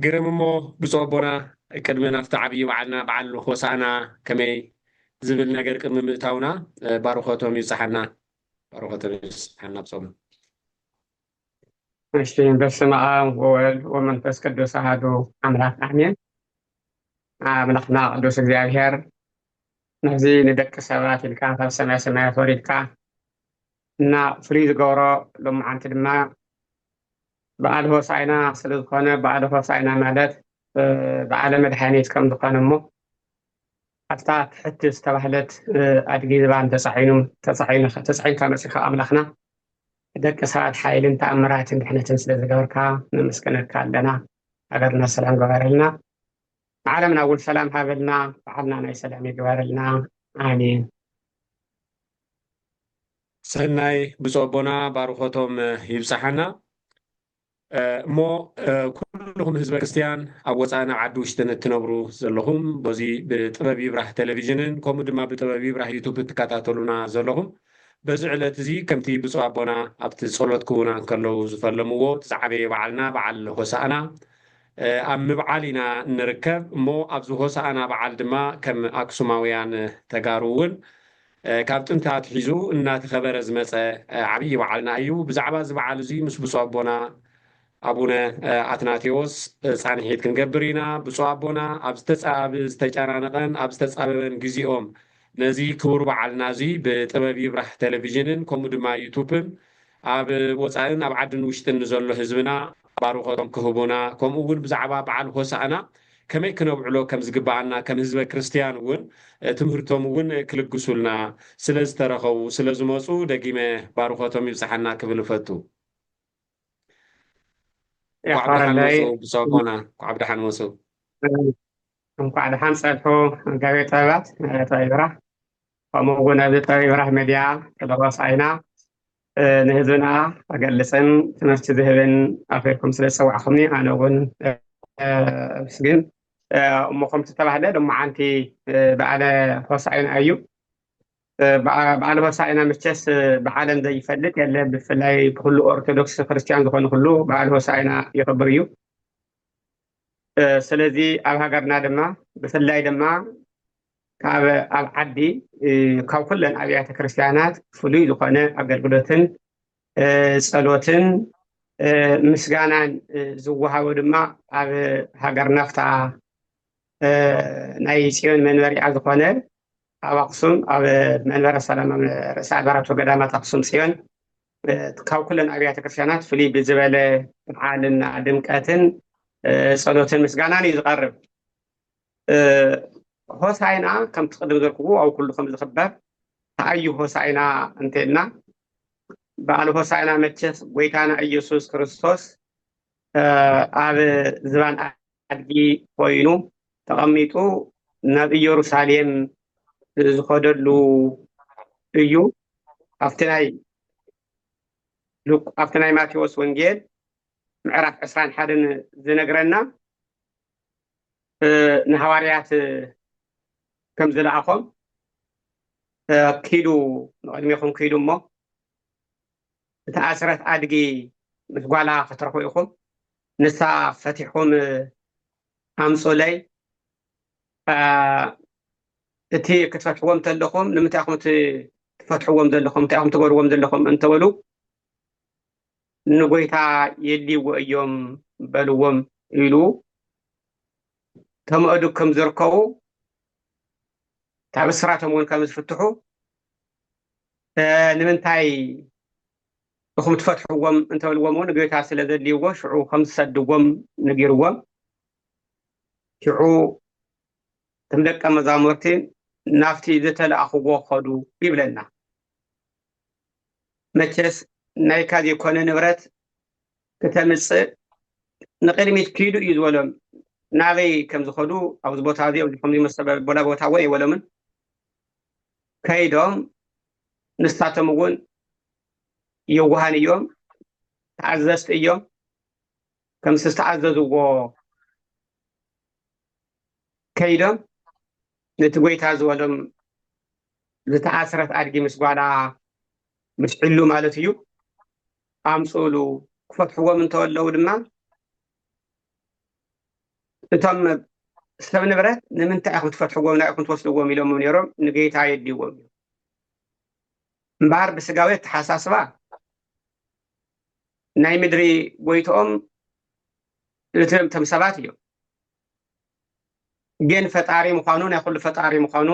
قرممو بصوبنا كدمنا نفت عبي وعنا بعل وخوسانا كمي زبل نجر كم متاونا باروخاتهم يصحنا باروخاتهم يصحنا بصوم ماشي بسم الله ومنفس ቅዱስ አሐዱ አምላክ አሜን። አምላክና ቅዱስ እግዚአብሔር ነዚ ንደቂ ሰባት ኢልካ ካብ ሰማይ ሰማያት ወሪድካ እና ፍሉይ ዝገብሮ ሎማዓንቲ ድማ በዓል ሆሳዕና ስለ ዝኾነ በዓል ሆሳዕና ማለት በዓለ መድሓኒት ከም ዝኾነ እሞ ኣብታ ትሕቲ ዝተባህለት ኣድጊ ዝባን ተፃዒንካ መፂእካ ኣምላኽና ደቂ ሰባት ሓይልን ተኣምራትን ድሕነትን ስለ ዝገበርካ ነመስግነካ ኣለና። ሃገርና ሰላም ገበረልና፣ ዓለምና እውን ሰላም ሃበልና፣ በዓልና ናይ ሰላም ይግበረልና ኣሜን። ሰናይ ብጾቦና ባርኾቶም ይብፅሓና እሞ ኩልኩም ህዝበ ክርስቲያን ኣብ ወፃእና ዓዲ ውሽጥን እትነብሩ ዘለኹም በዚ ብጥበብ ይብራህ ቴሌቭዥንን ከምኡ ድማ ብጥበብ ይብራህ ዩቱብ እትከታተሉና ዘለኹም በዚ ዕለት እዚ ከምቲ ብፁዕ ኣቦና ኣብቲ ጸሎት ክቡና እንከለዉ ዝፈለምዎ ዝዓበየ በዓልና በዓል ሆሳእና ኣብ ምብዓል ኢና ንርከብ እሞ ኣብዚ ሆሳእና በዓል ድማ ከም ኣክሱማውያን ተጋሩ እውን ካብ ጥንቲ ኣትሒዙ እናተኸበረ ዝመፀ ዓብዪ በዓልና እዩ። ብዛዕባ እዚ በዓል እዚ ምስ ብፁዕ ኣቦና ኣቡነ ኣትናቴዎስ ፃንሒት ክንገብር ኢና። ብፁዕ ኣቦና ኣብ ዝተጨናነቐን ኣብ ዝተፃበበን ግዚኦም ነዚ ክቡር በዓልና እዚ ብጥበብ ይብራህ ቴሌቭዥንን ከምኡ ድማ ዩቱብን ኣብ ወፃእን ኣብ ዓድን ውሽጥን ንዘሎ ህዝብና ባርኾቶም ክህቡና ከምኡ እውን ብዛዕባ በዓል ሆሳእና ከመይ ክነብዕሎ ከም ዝግባአና ከም ህዝበ ክርስቲያን እውን ትምህርቶም እውን ክልግሱልና ስለ ዝተረኸቡ ስለ ዝመፁ ደጊመ ባርኾቶም ይብፅሓና ክብል ፈቱ ብፀቦና ኳዕ ብድሓን መፁ እንኳዕ ድሓን ፀድሑ ጋቤ ጥበባት ጥበብ ይብራህ ከምኡ እውን ኣብዚ ጥበብ ይብራህ ሚድያ ስለ ሆሳዕና ንህዝብና ኣገልፅን ትምህርቲ ዝህብን ኣፍሪኩም ስለ ዝፀዋዕኹምኒ ኣነ እውን ምስግን እሞ ከምቲ ዝተባህለ ሎማዓንቲ በዓለ ሆሳዕና እዩ። በዓለ ሆሳዕና መቸስ ብዓለም ዘይፈልጥ የለ ብፍላይ ብኩሉ ኦርቶዶክስ ክርስቲያን ዝኾኑ ኩሉ በዓለ ሆሳዕና ይኽብር እዩ። ስለዚ ኣብ ሃገርና ድማ ብፍላይ ድማ ኣብ ዓዲ ካብ ኩለን ኣብያተ ክርስቲያናት ፍሉይ ዝኾነ ኣገልግሎትን ጸሎትን ምስጋናን ዝወሃቦ ድማ ኣብ ሃገርና ፍታ ናይ ጽዮን መንበሪኣ ዝኾነ ኣብ ኣክሱም ኣብ መንበረ ሰላም ርእሰ ኣድባራት ወገዳማት ኣክሱም ጽዮን ካብ ኩለን ኣብያተ ክርስቲያናት ፍሉይ ብዝበለ በዓልና ድምቀትን ጸሎትን ምስጋናን እዩ ዝቐርብ። ሆሳዕና ከምቲ ቅድም ዘልክዎ ኣብ ኩሉ ከም ዝኽበር ተኣዩ ሆሳዕና እንተኢልና በዓል ሆሳዕና መቸስ ጎይታና ኢየሱስ ክርስቶስ ኣብ ዝባን ኣድጊ ኮይኑ ተቐሚጡ ናብ ኢየሩሳሌም ዝኸደሉ እዩ። ኣብቲ ናይ ማቴዎስ ወንጌል ምዕራፍ 21 ዝነግረና ንሃዋርያት ከም ዝለኣኾም ኪዱ ንቅድሚኹም ኪዱ እሞ እቲ ኣስረት ኣድጊ ምስ ጓላ ክትረኽቡ ኢኹም ንሳ ፈቲሕኩም ኣምፁለይ እቲ ክትፈትሕዎም ዘለኹም ንምንታይ ኢኹም ትፈትሕዎም ዘለኹም እንታይ ኢኹም ትገብርዎም ዘለኹም እንተበሉ ንጎይታ የድልይዎ እዮም በልዎም ኢሉ ተመእዱ ከም ዝርከቡ ካብ እስራቶም እውን ከም ዝፍትሑ ንምንታይ እኹም ትፈትሕዎም እንተበልዎም እውን ጎይታ ስለ ዘድልይዎ ሽዑ ከም ዝሰድዎም ነጊርዎም ሽዑ እቶም ደቀ መዛሙርቲ ናብቲ ዝተለኣኽዎ ኸዱ ይብለና። መቸስ ናይካ ዘይኮነ ንብረት ክተምፅእ ንቅድሚት ኪዱ እዩ ዝበሎም። ናበይ ከም ዝኸዱ ኣብዚ ቦታ እዚ ከምዚ መሰበላ ቦታ እውን ይበሎምን ከይዶም ንሳቶም እውን የዋሃን እዮም ተኣዘዝቲ እዮም ከምዚ ዝተኣዘዝዎ ከይዶም ነቲ ጎይታ ዝበሎም ዝተኣስረት ኣድጊ ምስ ጓላ ምስ ዕሉ ማለት እዩ ኣምፁሉ ክፈትሕዎም እንተወለዉ ድማ እቶም ሰብ ንብረት ንምንታይ ኢኹም ትፈትሕዎም ናይኹም ትወስድዎም ኢሎም ነይሮም ንጌታ የድይዎም እዮም እምበሃር ብስጋዊ ተሓሳስባ ናይ ምድሪ ጎይቶኦም እቶም ሰባት እዮም ግን ፈጣሪ ምዃኑ ናይ ኩሉ ፈጣሪ ምዃኑ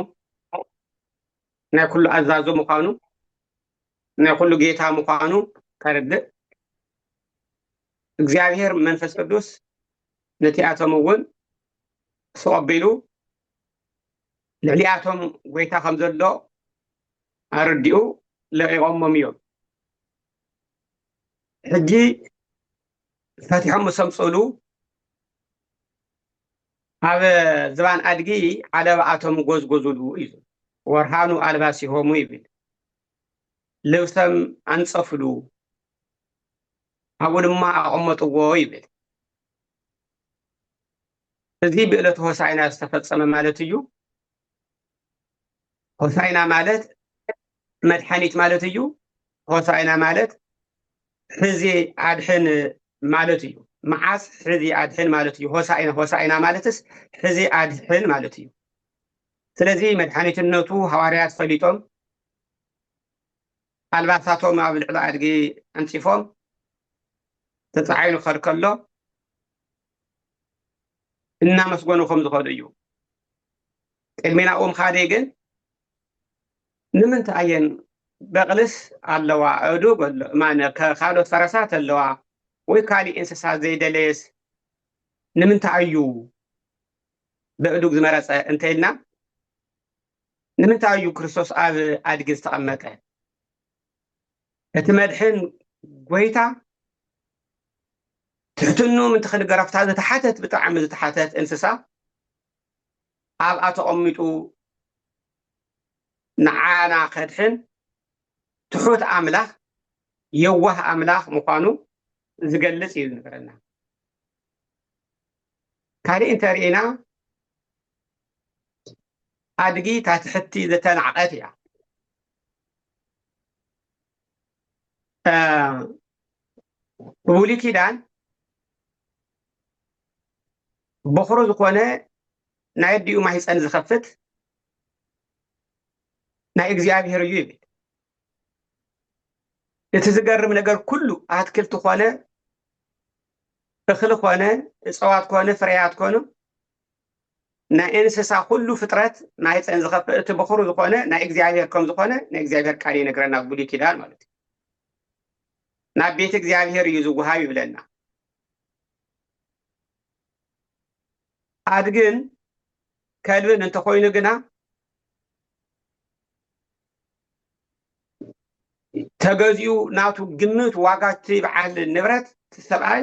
ናይ ኩሉ ኣዛዞ ምዃኑ ናይ ኩሉ ጌታ ምዃኑ ከርድእ እግዚአብሔር መንፈስ ቅዱስ ነቲኣቶም እውን ተቀቢሉ ልዕሊኣቶም ጎይታ ከም ዘሎ ኣረዲኡ ለቂቖሞም እዮም ሕጂ ፈቲሖም ምስ ኣምፀሉ ኣብ ዝባን ኣድጊ ዓለባኣቶም ጎዝጎዝሉ እዩ ወርሃኑ ኣልባሲሆሙ ይብል ልብሰም ኣንፀፍሉ ኣብኡ ድማ ኣቐመጥዎ ይብል እዚ ብዕለቱ ሆሳዕና ዝተፈፀመ ማለት እዩ ሆሳዕና ማለት መድሓኒት ማለት እዩ ሆሳዕና ማለት ሕዚ ኣድሕን ማለት እዩ መዓዝ ሕዚ ኣድሕን ማለት እዩ ሆሳዕና ማለትስ ሕዚ ኣድሕን ማለት እዩ ስለዚ መድሓኒትነቱ ሃዋርያት ፈሊጦም ኣልባሳቶም ኣብ ልዕሊ ኣድጊ ኣንፂፎም ተፃዓይኑ ክኸድ ከሎ እናመስገኑ ከም ዝኸዱ እዩ ቅድሚና ኦም ካደ ግን ንምንታይ እየን በቕልስ ኣለዋ ኣእዱግ ካልኦት ፈረሳት ኣለዋ ወይ ካሊእ እንስሳ ዘይደለየስ ንምንታይ እዩ በእዱግ ዝመረፀ እንተኢልና ንምንታይ እዩ ክርስቶስ ኣብ ኣድጊ ዝተቐመጠ እቲ መድሕን ጎይታ ትሕትኑ ምንቲ ክንገረፍታ ዝተሓተት ብጣዕሚ ዝተሓተት እንስሳ ኣብኣ ተቐሚጡ ንዓና ከድሕን ትሑት ኣምላኽ የዋህ ኣምላኽ ምዃኑ ዝገልጽ እዩ ዝነገረና ካሊእ እንተሪእና ኣድጊ ታትሕቲ ዝተናዕቐት እያ ብብሉይ ኪዳን በኹሩ ዝኾነ ናይ ኣዲኡ ማህፀን ዝኸፍት ናይ እግዚኣብሔር እዩ ይብል እቲ ዝገርም ነገር ኩሉ ኣትክልቲ ኮነ እኽሊ ኮነ እፅዋት ኮነ ፍርያት ኮነ ናይ እንስሳ ኩሉ ፍጥረት ማህፀን ዝኸፍት እቲ በኹሩ ዝኾነ ናይ እግዚኣብሔር ከም ዝኾነ ናይ እግዚኣብሔር ቃል ይነግረና ብሉይ ኪዳን ማለት እዩ ናብ ቤተ እግዚኣብሔር እዩ ዝወሃብ ይብለና ኣድግን ከልብን እንተኮይኑ ግና ተገዚኡ ናቱ ግምት ዋጋ ትበዓል ንብረት ትሰብኣይ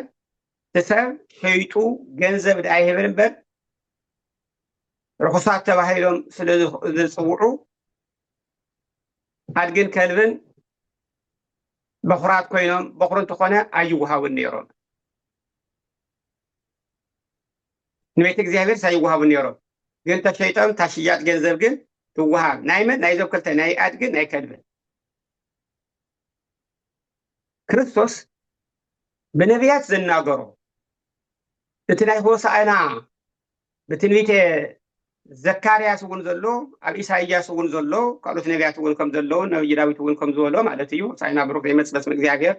ትሰብ ሸይጡ ገንዘብ ዳይህብን እምበር ርኩሳት ተባሂሎም ስለ ዝፅውዑ ኣድግን ከልብን በኹራት ኮይኖም በኹሩ እንተኾነ ኣይወሃቡን ነይሮም ንቤተ እግዚኣብሔር ሳይወሃቡ ነይሮም ግን ተሸይጦም ታሽያጥ ገንዘብ ግን ትወሃብ ናይ መን ናይ ዞም ክልተ ናይ ኣድግን ናይ ከልብን ክርስቶስ ብነቢያት ዝናገሮ እቲ ናይ ሆሳዕና ብትንቢተ ዘካርያስ እውን ዘሎ ኣብ ኢሳይያስ እውን ዘሎ ካልኦት ነቢያት እውን ከም ዘለዉ ነብይ ዳዊት እውን ከም ዝበሎ ማለት እዩ ሆሳዕና ብሩክ ዘይመፅእ በስመ እግዚኣብሔር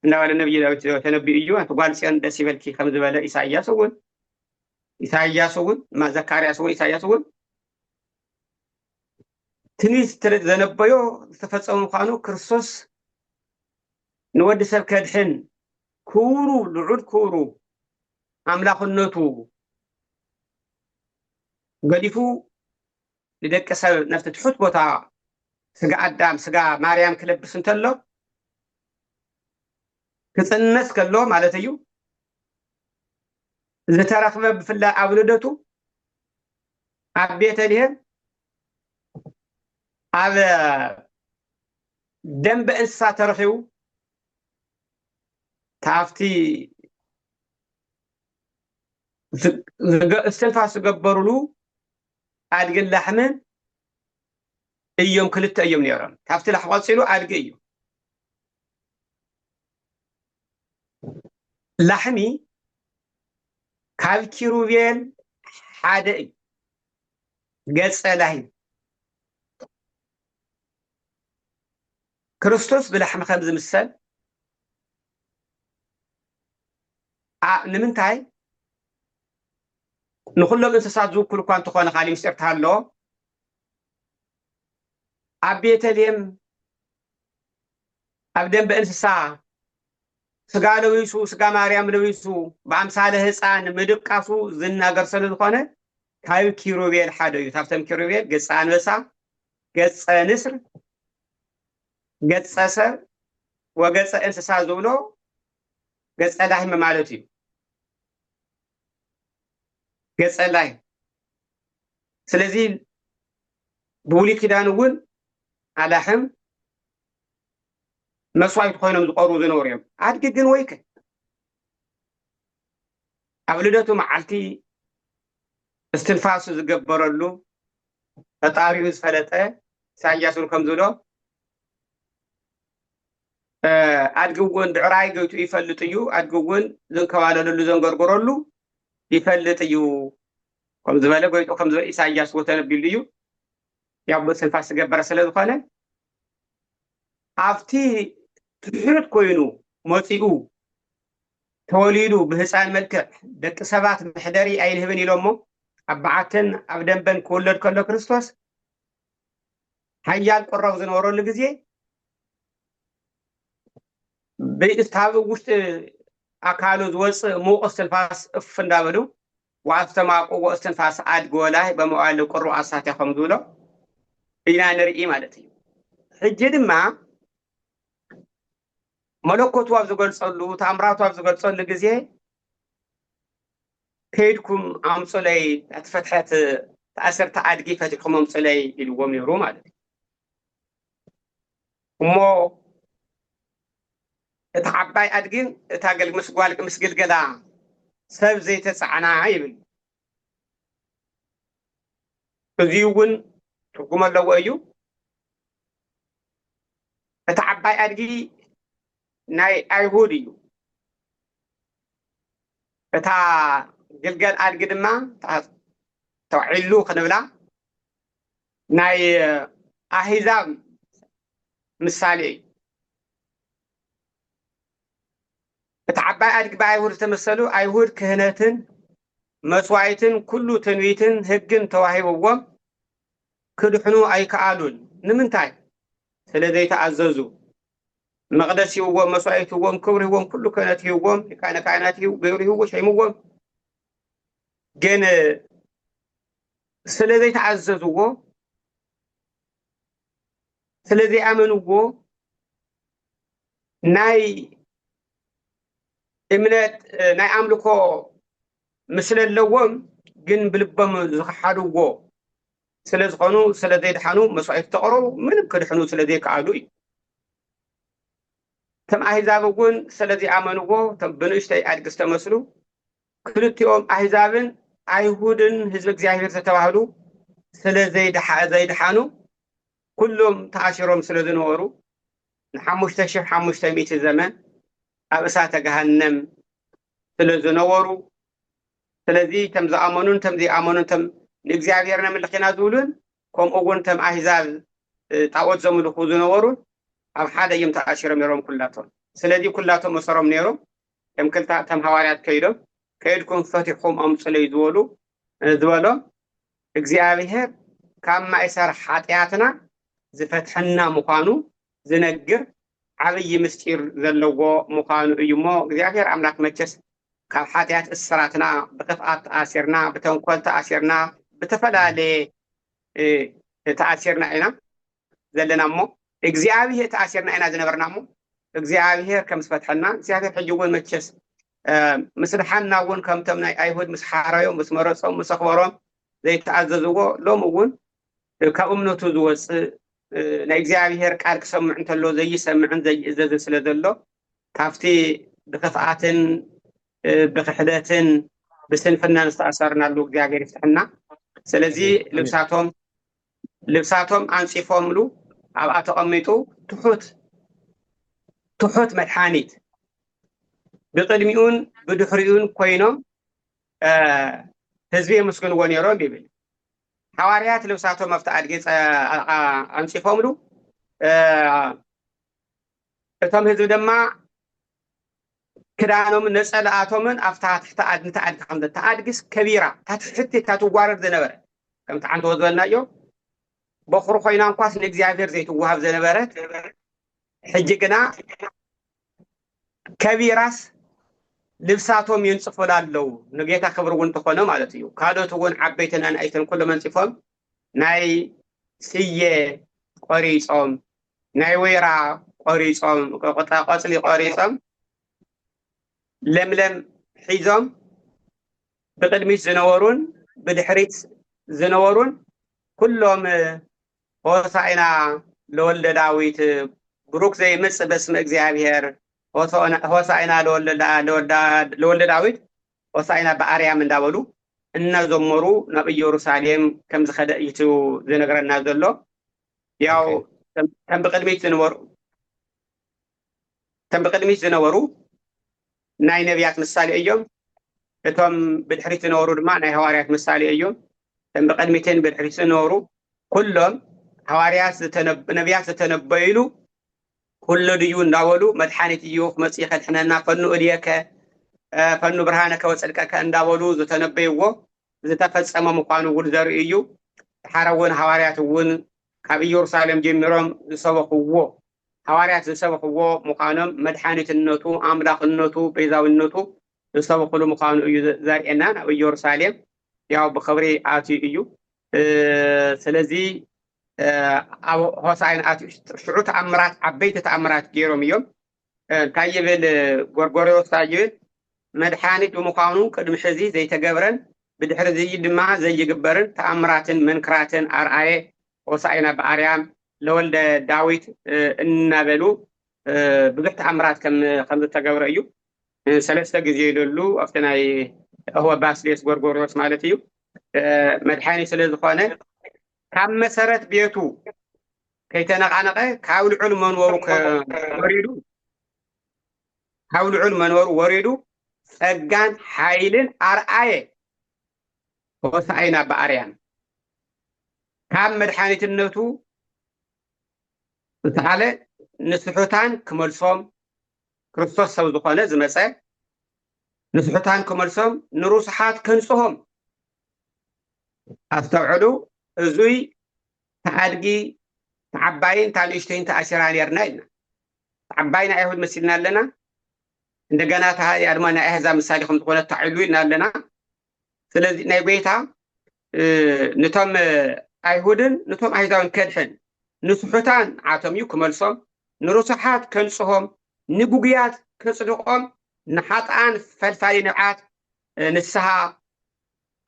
እናበለ ነብይ ዳዊት ተነቢኡ እዩ ኣንቲ ጓል ፅዮን ደስ ይበልኪ ከም ዝበለ ኢሳይያስ እውን ዘካርያስ እውን ኢሳይያስ እውን ትንቢት ዘነበዮ ዝተፈፀሙ ምዃኑ ክርስቶስ ንወዲ ሰብ ከድሕን ክቡሩ ልዑል ክቡሩ ኣምላኽነቱ ገዲፉ ንደቂ ሰብ ነፍቲ ትሑት ቦታ ስጋ ኣዳም ስጋ ማርያም ክለብስ እንተሎ ክፅነስ ከሎ ማለት እዩ ዝተረኽበ ብፍላይ ኣብ ልደቱ ኣብ ቤተልሔም ኣብ ደንበ እንስሳ ተረኺቡ ታፍቲ እስትንፋስ ዝገበሩሉ ኣድግን ላሕምን እዮም ክልተ እዮም ነይሮም ታፍቲ ላሕ ቆፂሉ ኣድጊ እዩ ላሕሚ ካብ ኪሩቤል ሓደ ገጸ ላህይ ክርስቶስ ብላሕሚ ከም ዝምሰል ንምንታይ ንኩሎም እንስሳት ዝውክል እኳ እንተኾነ ካሊእ ምስጢር እንተሃለዎ ኣብ ቤተልሔም ኣብ ደንበ እንስሳ ስጋ ለዊሱ ስጋ ማርያም ለዊሱ ብኣምሳለ ህፃን ምድቃሱ ዝናገር ስለ ዝኾነ ካብ ኪሩቤል ሓደ እዩ። ካብቶም ኪሩቤል ገጸ አንበሳ፣ ገጸ ንስር፣ ገጸ ሰብ ወገጸ እንስሳ ዝብሎ ገጸ ላህሚ ማለት እዩ። ገጸ ላህሚ ስለዚ ብሉይ ኪዳን እውን ኣላሕም መስዋዕት ኮይኖም ዝቀርቡ ዝነበሩ እዮም። ኣድጊ ግን ወይከ ኣብ ልደቱ መዓልቲ እስትንፋሱ ዝገበረሉ ፈጣሪኡ ዝፈለጠ ኢሳያስ ከም ዝብሎ ኣድጊ እውን ድዕራይ ገይቱ ይፈልጥ እዩ፣ ኣድጊ እውን ዝንከባለለሉ ዘንገርግረሉ ይፈልጥ እዩ ከም ዝበለ ገይቱ ከም ዝበለ ኢሳያስ ተነቢሉ እዩ። ያው እስትንፋስ ዝገበረ ስለ ዝኾነ ኣብቲ ትሑት ኮይኑ መፂኡ ተወሊዱ ብህፃን መልክዕ ደቂ ሰባት ምሕደሪ ኣይንህብን ኢሎሞ ኣብ በዓትን ኣብ ደንበን ክውለድ ከሎ ክርስቶስ ሓያል ቁራብ ዝነበረሉ ግዜ ብእስታብ ውሽጢ ኣካሉ ዝወፅእ ሙቕ እስትንፋስ እፍ እንዳበሉ ወኣብ ዝተማቆዎ እስትንፋስ ኣድጊ ወላሂ በመዋዕሊ ቁሩብ ኣሳትያ ከም ዝብሎ ኢና ንርኢ ማለት እዩ። ሕጂ ድማ መለኮቱ ኣብ ዝገልፀሉ ተኣምራቱ ኣብ ዝገልፀሉ ግዜ ከይድኩም ኣምፁለይ እትፈትሐት ተኣስርተ ኣድጊ ፈቲሕኩም ኣምፁለይ ኢልዎም ነይሩ ማለት እዩ። እሞ እቲ ዓባይ ኣድጊ እታ ምስ ግልገላ ሰብ ዘይተፃዕና ይብል። እዚ እውን ትርጉም ኣለዎ እዩ። እቲ ዓባይ ኣድጊ ናይ ኣይሁድ እዩ። እታ ግልገል ኣድጊ ድማ ተውዒሉ ክንብላ ናይ ኣህዛብ ምሳሌ እዩ። እቲ ዓባይ ኣድጊ ብኣይሁድ ዝተመሰሉ ኣይሁድ ክህነትን መስዋዕትን ኩሉ ትንቢትን ሕግን ተዋሂብዎም ክድሕኑ ኣይከኣሉን። ንምንታይ? ስለ ዘይተኣዘዙ መቅደስ ይህብዎም፣ መስዋዕት ይህብዎም፣ ክብሪ ይህብዎም፣ ኩሉ ክህነት ይህብዎም፣ ሊቃነ ካህናት ገይሩ ይህብዎ ሸይምዎም። ግን ስለ ዘይተኣዘዝዎ ስለ ዘይኣመንዎ ናይ እምነት ናይ ኣምልኮ ምስሊ ኣለዎም፣ ግን ብልቦም ዝኸሓድዎ ስለ ዝኾኑ ስለ ዘይድሓኑ መስዋዕት ተቕረቡ ምንም ክድሕኑ ስለ ዘይከኣሉ እዩ። እቶም ኣህዛብ እውን ስለዝኣመንዎ እቶም ብንእሽተይ ኣድጊ ዝተመስሉ ክልቲኦም ኣህዛብን ኣይሁድን ህዝቢ እግዚኣብሔር ዝተባህሉ ስለ ዘይድሓኑ ኩሎም ተኣሲሮም ስለ ዝነበሩ ን5500 ዘመን ኣብ እሳተ ገሃነም ስለ ዝነበሩ ስለዚ እቶም ዝኣመኑን እቶም ዘይኣመኑን እቶም ንእግዚኣብሔር ነምልኽ ኢና ዝብሉን ከምኡ እውን እቶም ኣህዛብ ጣዖት ዘምልኹ ዝነበሩን ኣብ ሓደ እዮም ተኣሲሮም ነይሮም ኩላቶም። ስለዚ ኩላቶም መሰሮም ነይሮም ከም ክልተ እቶም ሃዋርያት ከይዶም ከይድኩም ፈቲሕኩም ኣምፁለይ ዝበሎም እግዚኣብሔር ካብ ማእሰር ሓጢኣትና ዝፈትሐና ምዃኑ ዝነግር ዓብይ ምስጢር ዘለዎ ምዃኑ እዩ እሞ እግዚኣብሔር ኣምላክ መቸስ ካብ ሓጢኣት እስራትና ብክፍኣት ተኣሲርና ብተንኮል ተኣሲርና ብተፈላለየ ተኣሲርና ኢና ዘለና እሞ እግዚኣብሔር ተኣሲርና ኢና ዝነበርና እሞ እግዚኣብሔር ከም ዝፈትሐና እግዚኣብሔር ሕጂ እውን መቸስ ምስ ድሓና እውን ከምቶም ናይ ኣይሁድ ምስ ሓረዮም ምስ መረፆም ምስ ኣኽበሮም ዘይተኣዘዝዎ ሎም እውን ካብ እምነቱ ዝወፅእ ናይ እግዚኣብሔር ቃል ክሰምዕ እንተሎ ዘይሰምዕን ዘይእዘዝን ስለ ዘሎ ካብቲ ብክፍኣትን ብክሕደትን ብስንፍናን ዝተኣሰርናሉ እግዚኣብሔር ይፍትሐና። ስለዚ ልብሳቶም ኣንፂፎምሉ ኣብኣ ተቐሚጡ ትሑት መድሓኒት ብቅድሚኡን ብድሕሪኡን ኮይኖም ህዝቢ ምስግንዎ ነይሮም ይብል ሐዋርያት ልብሳቶም ኣብቲ ኣድጊ ኣንፂፎምሉ እቶም ህዝቢ ድማ ክዳኖም ነፀላኣቶምን ኣብታ ትሕቲ ኣድጊ ከም ተኣድግስ ከቢራ ታትሕቲ ታትዋረድ ዝነበረ ከም ተዓንተዎ ዝበልናዮ በኹሪ ኮይና እንኳስ ንእግዚአብሔር ዘይትዋሃብ ዝነበረት ሕጂ ግና ከቢራስ ልብሳቶም ይንጽፉላ ኣለዉ ንጌታ ክብሪ እውን ተኾነ ማለት እዩ ካልኦት እውን ዓበይትን ኣናእሽትን ኩሎም አንፂፎም ናይ ስየ ቆሪፆም ናይ ወይራ ቆሪፆም ቆፅሊ ቆሪፆም ለምለም ሒዞም ብቅድሚት ዝነበሩን ብድሕሪት ዝነበሩን ኩሎም ሆሳዕና ለወልደ ዳዊት ብሩክ ዘይመጽእ በስመ እግዚአብሔር ሆሳዕና ለወልደ ዳዊት ሆሳዕና በአርያም እንዳበሉ እናዘመሩ ናብ ኢየሩሳሌም ከም ዝኸደ እዩ ዝነግረና ዘሎ ያው ከም ብቅድሚት ዝነበሩ ናይ ነቢያት ምሳሌ እዮም እቶም ብድሕሪት ዝነበሩ ድማ ናይ ሐዋርያት ምሳሌ እዮም ከም ብቅድሚትን ብድሕሪት ዝነበሩ ኩሎም ሐዋርያት ነቢያት ዝተነበይሉ ኩሉ ድዩ እንዳበሉ መድሓኒት እዩ ክመጽእ ከድሕነና ፈኑ እድየከ ፈኑ ብርሃነከ ወጽድቀከ እንዳበሉ ዝተነበይዎ ዝተፈጸመ ምዃኑ እውን ዘርኢ እዩ ሓረ እውን ሐዋርያት እውን ካብ ኢየሩሳሌም ጀሚሮም ዝሰበኽዎ ሐዋርያት ዝሰበኽዎ ምዃኖም መድሓኒትነቱ ኣምላኽነቱ ቤዛውነቱ ዝሰበኽሉ ምዃኑ እዩ ዘርእየና ናብ ኢየሩሳሌም ያው ብኽብሪ ኣትዩ እዩ ስለዚ ኣብ ሆሳዕና ኣትዩ ሽዑ ተኣምራት ዓበይቲ ተኣምራት ገይሮም እዮም እንታይ ይብል ጎርጎርዮስ ይብል መድሓኒት ብምዃኑ ቅድሚ ሕዚ ዘይተገብረን ብድሕሪ እዚ ድማ ዘይግበርን ተኣምራትን መንክራትን ኣርኣየ ሆሳዕና በአርያም ለወልደ ዳዊት እናበሉ ብዙሕ ተኣምራት ከም ዝተገብረ እዩ ሰለስተ ግዜ ይደሉ ኣብቲ ናይ እህወ ባስሌስ ጎርጎርዮስ ማለት እዩ መድሓኒት ስለ ዝኾነ ካብ መሰረት ቤቱ ከይተነቃነቀ ካብ ልዑል መንበሩ ወሪዱ ጸጋን ሓይልን ኣርኣየ ሆሳዕና በአርያም ካብ መድሓኒትነቱ ዝተሓለ ንስሑታን ክመልሶም ክርስቶስ ሰብ ዝኾነ ዝመፀ ንስሑታን ክመልሶም ንሩስሓት ከንጽሆም ኣስተውዕሉ እዙይ ተኣድጊ ተዓባይን ታንእሽተይን ተኣሲራ ነርና ኢልና ተዓባይ ናይ ኣይሁድ መሲልና ኣለና እንደገና ታሃዲያ ድማ ናይ ኣሕዛብ ምሳሌ ከም ዝኾነ ተዓይሉ ኢና ኣለና ስለዚ ናይ ጎይታ ነቶም ኣይሁድን ነቶም ኣሕዛብን ከድሕን ንስሑታን ዓቶም እዩ ክመልሶም ንሩስሓት ከንጽሆም ንጉግያት ከጽድቆም ንሓጥኣን ፈልፋሊ ንብዓት ንስሓ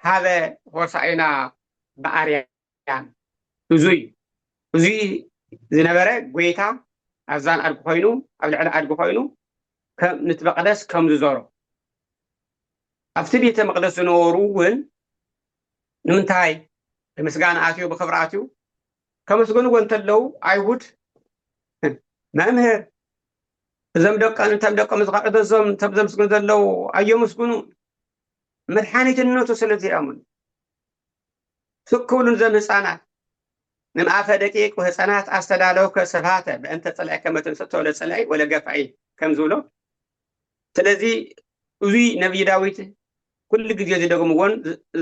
ሃበ ሆሳዕና በአርያም እዙይ ዝነበረ ጎይታ ኣብዛን ኣድጊ ኮይኑ ኣብ ልዕሊ ኣድጊ ኮይኑ ነቲ መቅደስ ከም ዝዞሮ ኣብቲ ቤተ መቅደስ ዝነበሩ እውን ንምንታይ ብምስጋና ኣትዩ ብክብሪ ኣትዩ ከመስገንዎ እንተለው ኣይሁድ መምህር እዞም ነቶም ደቆም ዝቃዕደዞም እቶም ዘመስግኑ ዘለው ኣየመስግኑ መድሓኒትነቱ ስለዘይኣምኑ ስክብሉን ዘም ህፃናት ንምኣፈ ደቂቅ ህፃናት ኣስተዳለውከ ስብሃተ በእንተ ፀላኢ ከመ ትንስእ ተወለ ፀላኢ ወለ ገፋኢ ከም ዝብሎ ስለዚ እዙይ ነቢይ ዳዊት ኩሉ ግዜ ዝደግምዎን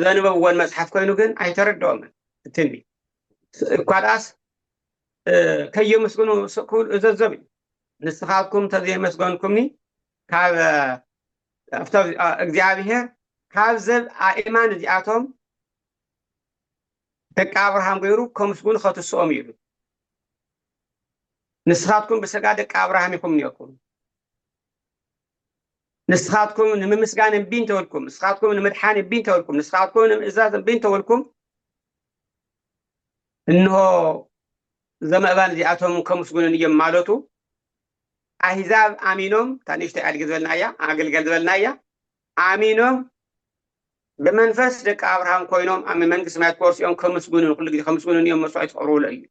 ዘንበብዎን መፅሓፍ ኮይኑ ግን ኣይተረድኦምን እትንቢ እኳ ደኣስ ከየመስግኑ ስክብል እዘዘብ እዩ ንስኻትኩም ተዘይመስገንኩምኒ ካብ እግዚኣብሔር ካብ ዘብ ኣእማን እዚኣቶም ደቂ ኣብርሃም ገይሩ ከምስጉን ከትስኦም ይሉ ንስኻትኩም ብስጋ ደቂ ኣብርሃም ኢኹም ነርኩም ንስኻትኩም ንምምስጋን እምቢ እንተበልኩም ንስኻትኩም ንምድሓን እምቢ እንተበልኩም ንስኻትኩም ንምእዛዝ እምቢ እንተበልኩም እንሆ ዘመእባን እዚኣቶም ከምስጉንን እዮም ማለቱ ኣሕዛብ ኣሚኖም ታንእሽተይ ኣድጊ ዝበልና እያ ኣገልገል ዝበልና እያ ኣሚኖም ብመንፈስ ደቂ ኣብርሃም ኮይኖም ኣብ መንግስቲ ሰማያት ክወርሲኦም ከምስጉንን ኩሉ ግዜ ከምስጉንን እዮም መስዋዕት ይቀርብሉ እዩ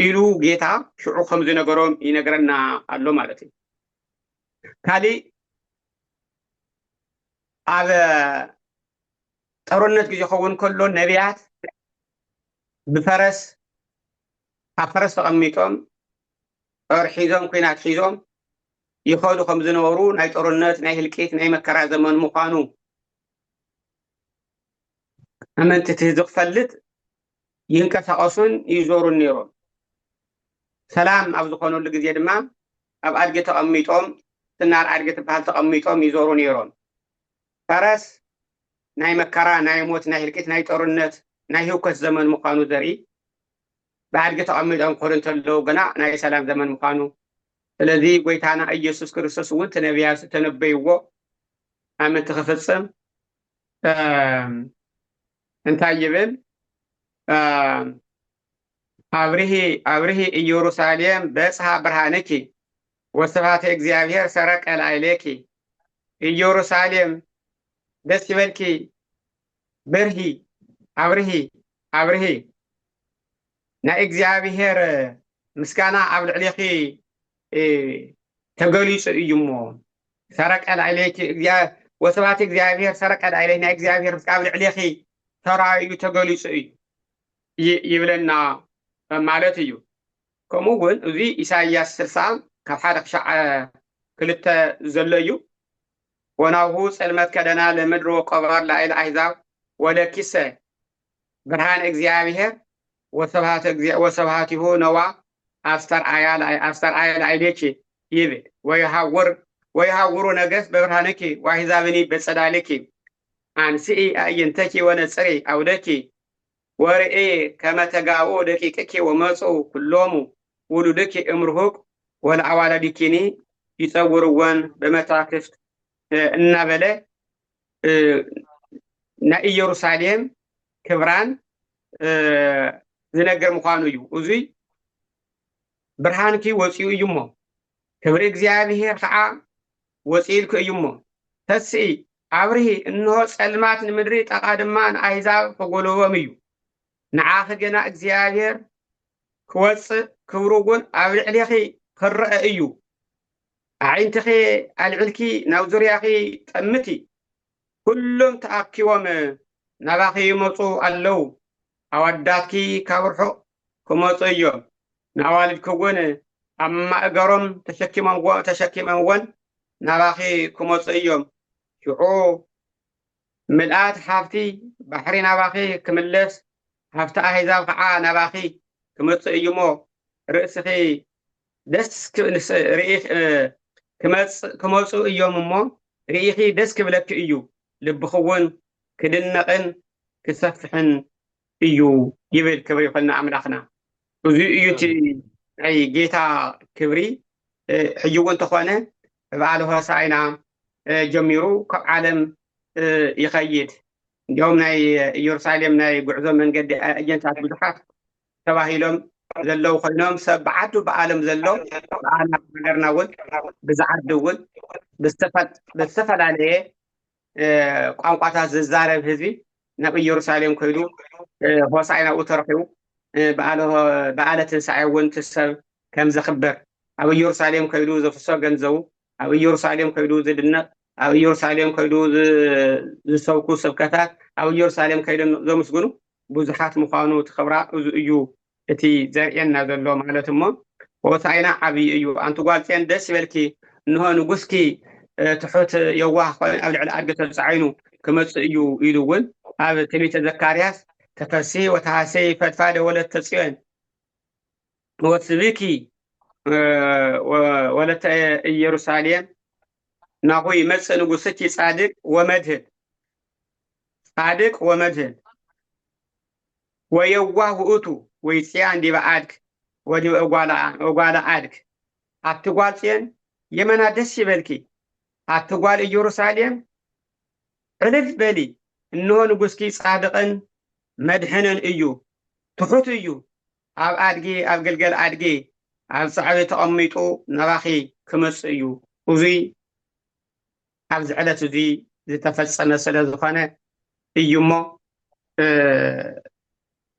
ኢሉ ጌታ ሽዑ ከም ዝነገሮም ይነግረና ኣሎ ማለት እዩ ካሊእ ኣብ ጦርነት ግዜ ኸውን ከሎ ነቢያት ብፈረስ ኣብ ፈረስ ተቐሚጦም ጦር ሒዞም ኩናት ሒዞም ይኸዱ ከም ዝነበሩ ናይ ጦርነት ናይ ህልቂት ናይ መከራ ዘመን ምዃኑ ኣመንቲ ዝኽፈልጥ ይንቀሳቐሱን ይዞሩን ነይሮም። ሰላም ኣብ ዝኾነሉ ግዜ ድማ ኣብ ኣድጊ ተቐሚጦም ስናር ኣድጊ ትበሃል ተቐሚጦም ይዞሩ ነይሮም። ፈረስ ናይ መከራ ናይ ሞት ናይ ህልቂት ናይ ጦርነት ናይ ህውከት ዘመን ምዃኑ ዘርኢ ብኣድጊ ተቐሚጦም ክኸዱ እንተለዉ ግና ናይ ሰላም ዘመን ምዃኑ ስለዚ ጎይታና ኢየሱስ ክርስቶስ እውን ነቢያት ተነበይዎ ኣመንቲ ክፍፅም እንታይ ይብል ኣብርሂ ኢየሩሳሌም በጽሐ ብርሃንኪ ወስብሐተ እግዚአብሔር ሰረቀ ላዕሌኪ ኢየሩሳሌም ደስ ይበልኪ ብርሂ ኣብርሂ ናይ እግዚአብሔር ምስጋና ኣብ ልዕሊኺ ተገሊጹ እዩ እሞ ሰረቀ ላዕሌኪ ወስብሐተ እግዚአብሔር ሰረቀ ላዕሌኪ ናይ እግዚአብሔር ምስጋና ኣብ ልዕሊኺ ተራእዩ ተገሊጹ እዩ ይብለና ማለት እዩ። ከምኡ እውን እዚ ኢሳይያስ 60 ካብ 1-2 ዘሎ እዩ። ወናሁ ጸልመት ከደና ለምድር ወቆባር ላዕለ አሕዛብ ወለኪሰ ብርሃን እግዚአብሔር ወስብሐቲሁ ነዋ አስተርአያ ላዕሌኪ ይብል ወይሃውሩ ነገሥት በብርሃንኪ ወአሕዛብኒ በጸዳልኪ አንስኢ አዕይንተኪ ወነጽሪ አውደኪ ወርኤ ከመ ተጋብኡ ደቂቅኪ ወመጽኡ ኩሎሙ ውሉድኪ እምርሁቅ ወለአዋላዲኪኒ ይጸውርወን በመታክፍት እናበለ ናይ ኢየሩሳሌም ክብራን ዝነገር ምዃኑ እዩ። እዙይ ብርሃንኪ ወፂኡ እዩ እሞ ክብሪ እግዚአብሔር ከዓ ወፂልኩ እዩ እሞ ተስኢ ኣብርሂ እንሆ ጸልማት ንምድሪ ጠቓ ድማ ንኣሕዛብ ከጎልቦም እዩ። ንዓኺ ገና እግዚአብሔር ክወፅእ ክብሩ እውን ኣብ ልዕሊኺ ክርአ እዩ። ኣዒንትኺ ኣልዕልኪ ናብ ዙርያኺ ጠምቲ ኩሎም ተኣኪቦም ናባኺ ይመፁ ኣለዉ። ኣወዳትኪ ካብ ርሑቕ ክመፁ እዮም። ንኣዋልድኪ እውን ኣብ ማእገሮም ተሸኪሞምዎን ናባኺ ክመፁ እዮም። ሽዑ ምልኣት ሃብቲ ባሕሪ ናባኺ ክምለስ ሃብቲ ኣሕዛብ ከዓ ናባኺ ክመፅእ እዩ እሞ ርእስኺ ደስ ክመፁ እዮም እሞ ርኢኺ ደስ ክብለኪ እዩ። ልብኺ እውን ክድነቕን ክሰፍሕን እዩ ይብል ክብሪ ይኹንና ኣምላኽና። እዚ እዩ እቲ ናይ ጌታ ክብሪ ሕጂ እውን እንተኾነ በዓለ ሆሳዕና ጀሚሩ ካብ ዓለም ይኸይድ። እንዲያውም ናይ ኢየሩሳሌም ናይ ጉዕዞ መንገዲ ኤጀንታት ብዙሓት ተባሂሎም ዘለው ኮይኖም ሰብ ብዓዱ ብዓለም ዘሎ ብዓና ሃገርና እውን ብዝዓዲ እውን ብዝተፈላለየ ቋንቋታት ዝዛረብ ህዝቢ ናብ ኢየሩሳሌም ከይዱ ሆሳዕና ኣብኡ ተረኺቡ በዓለ ትንሳኤ እውን ትሰብ ከም ዘኽብር ኣብ ኢየሩሳሌም ከይዱ ዘፍሶ ገንዘቡ ኣብ ኢየሩሳሌም ከይዱ ዝድነቕ ኣብ ኢየሩሳሌም ከይዱ ዝሰብኩ ስብከታት ኣብ ኢየሩሳሌም ከይዶም ዘመስግኑ ብዙሓት ምዃኑ ትኽብራ እዚ እዩ እቲ ዘርእየና ዘሎ ማለት እሞ ሆሳዕና ዓብዪ እዩ። ኣንቲ ጓል ጽዮን ደስ ይበልኪ እንሆ ንጉስኪ ትሑት የዋህ ኮይኑ ኣብ ልዕሊ ኣድጊ ተጻዒኑ ክመጽእ እዩ ኢሉ እውን ኣብ ትንቢተ ዘካርያስ ተፈስሒ ወተሃሰይ ፈድፋደ ወለተ ጽዮን ወስብኪ ወለተ ኢየሩሳሌም ናሁ ይመጽእ ንጉስኪ ጻድቅ ወመድህን ወየዋህ ውእቱ ወይጽያን ዲበ አድግ ወዲበ እጓለ አድግ። ኣትጓል ጽዮን የመና ደስ ይበልኪ ኣትጓል ኢየሩሳሌም ዕልል በሊ እንሆ ንጉስኪ ጻድቅን መድሕንን እዩ ትሑት እዩ ኣብ ኣድጊ ኣብ ግልገል ኣድጊ ኣብ ጻዕቢ ተቐሚጡ ናባኺ ክመጽእ እዩ። እዙይ ኣብዚ ዕለት እዚ ዝተፈጸመ ስለ ዝኾነ እዩ እሞ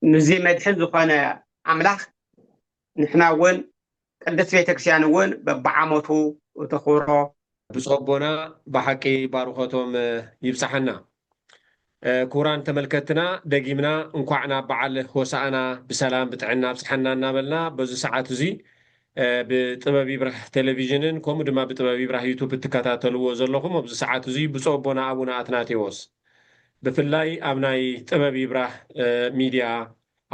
ንዚ መድሕን ዝኾነ ኣምላኽ ንሕና እውን ቅድስት ቤተክርስትያን እውን በብዓመቱ ተኽብሮ ብጾቦና ብሓቂ ባርኾቶም ይብፅሐና ኩራን ተመልከትና ደጊምና እንኳዕና በዓል ሆሳእና ብሰላም ብጥዕና ብፅሐና እናበልና በዚ ሰዓት እዚ ብጥበብ ይብራህ ቴሌቪዥንን ከምኡ ድማ ብጥበብ ይብራህ ዩቱብ እትከታተልዎ ዘለኹም ኣብዚ ሰዓት እዚ ብፁዕ ኣቦና ኣቡነ ኣትናቴዎስ ብፍላይ ኣብ ናይ ጥበብ ይብራህ ሚድያ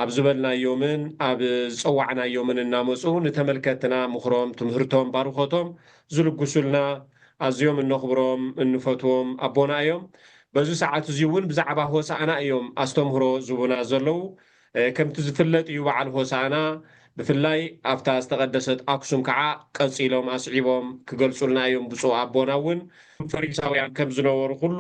ኣብ ዝበልናዮምን ኣብ ዝፀዋዕናዮምን እናመፁ ንተመልከትና ምኽሮም ትምህርቶም ባርኾቶም ዝልግሱልና ኣዝዮም እነኽብሮም እንፈትዎም ኣቦና እዮም በዚ ሰዓት እዚ እውን ብዛዕባ ሆሳእና እዮም ኣስተምህሮ ዝቡና ዘለው ከምቲ ዝፍለጥ እዩ በዓል ሆሳእና ብፍላይ ኣብታ ዝተቐደሰት ኣክሱም ከዓ ቀፂሎም ኣስዒቦም ክገልጹልና እዮም ብፁዕ ኣቦና እውን ፈሪሳውያን ከም ዝነበሩ ኩሉ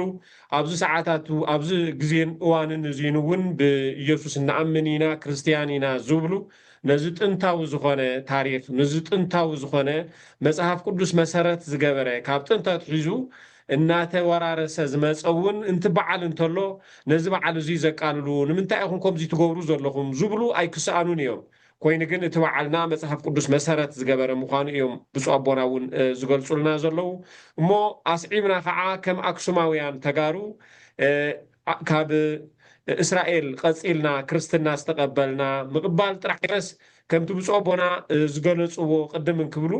ኣብዚ ሰዓታት ኣብዚ ግዜን እዋንን እዚን እውን ብኢየሱስ እናኣምን ኢና ክርስትያን ኢና ዝብሉ ነዚ ጥንታዊ ዝኾነ ታሪክ ነዚ ጥንታዊ ዝኾነ መፅሓፍ ቅዱስ መሰረት ዝገበረ ካብ ጥንታት ሒዙ እናተወራረሰ ዝመፀ እውን እንቲ በዓል እንተሎ ነዚ በዓል እዚ ዘቃልሉ ንምንታይ ኢኹም ከምዚ ትገብሩ ዘለኹም ዝብሉ ኣይክስኣኑን እዮም ኮይኑ ግን እቲ በዓልና መፅሓፍ ቅዱስ መሰረት ዝገበረ ምዃኑ እዮም ብፁዕ ኣቦና እውን ዝገልጹልና ዘለው እሞ ኣስዒብና ከዓ ከም ኣክሱማውያን ተጋሩ ካብ እስራኤል ቀፂልና ክርስትና ዝተቐበልና ምቕባል ጥራሕ ድረስ ከምቲ ብፁዕ ኣቦና ዝገለፅዎ ቅድም እንክብሉ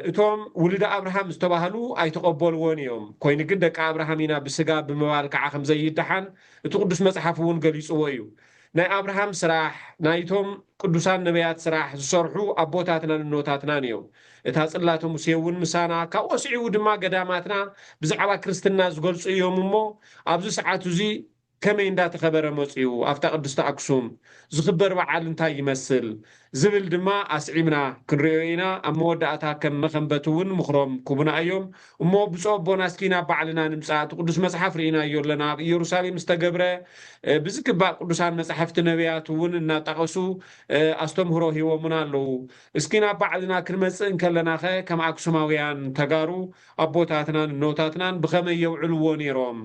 እቶም ውልደ ኣብርሃም ዝተባህሉ ኣይተቐበልዎን እዮም ኮይኑ ግን ደቂ ኣብርሃም ኢና ብስጋ ብምባል ከዓ ከምዘይድሓን እቲ ቅዱስ መፅሓፍ እውን ገሊፅዎ እዩ ናይ ኣብርሃም ስራሕ ናይቶም ቅዱሳን ነቢያት ስራሕ ዝሰርሑ ኣቦታትናን እኖታትናን እዮም እታ ጽላተ ሙሴ እውን ምሳና ካብ ወስዒቡ ድማ ገዳማትና ብዛዕባ ክርስትና ዝገልፁ እዮም እሞ ኣብዚ ሰዓት እዚ ከመይ እንዳተኸበረ መፅኡ ኣብታ ቅድስቲ ኣክሱም ዝኽበር በዓል እንታይ ይመስል ዝብል ድማ ኣስዒብና ክንሪኦ ኢና ኣብ መወዳእታ ከም መኸንበት እውን ምኽሮም ክቡና እዮም እሞ ብፁዕ ኣቦና እስኪና በዓልና ንምፃእ እቲ ቅዱስ መፅሓፍ ርኢናዮ ኣለና ኣብ ኢየሩሳሌም ዝተገብረ ብዝግባእ ቅዱሳን መፅሓፍቲ ነቢያት እውን እናጠቐሱ ኣስተምህሮ ሂቦሙና ኣለዉ እስኪና በዓልና ክንመፅእ እንከለና ኸ ከም ኣክሱማውያን ተጋሩ ኣቦታትናን እኖታትናን ብኸመይ የውዕልዎ ነይሮም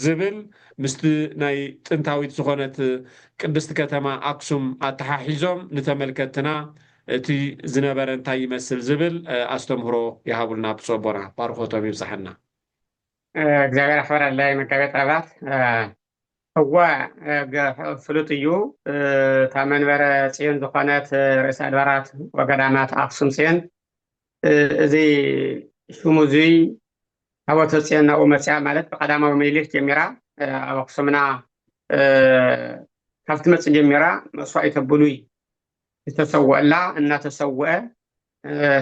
ዝብል ምስቲ ናይ ጥንታዊት ዝኾነት ቅድስቲ ከተማ ኣክሱም ኣተሓሒዞም ንተመልከትና እቲ ዝነበረ እንታይ ይመስል ዝብል ኣስተምህሮ ይሃቡልና ብፁዕ ኣቦና ባርኾቶም ይብፅሐና እግዚአብሔር ኣኽበረላይ መጋቤ ጥበባት እዋ ፍሉጥ እዩ እታ መንበረ ጽዮን ዝኾነት ርእሰ ኣድባራት ወገዳማት ኣክሱም ጽዮን እዚ ሽሙ እዚ ታቦተ ጽዮን ናብኡ መፅያ ማለት ብቀዳማዊ ምኒልክ ጀሚራ ኣብ ኣክሱምና ካብቲ መፅእ ጀሚራ መስዋእቲ ብሉይ ዝተሰውአላ እናተሰውአ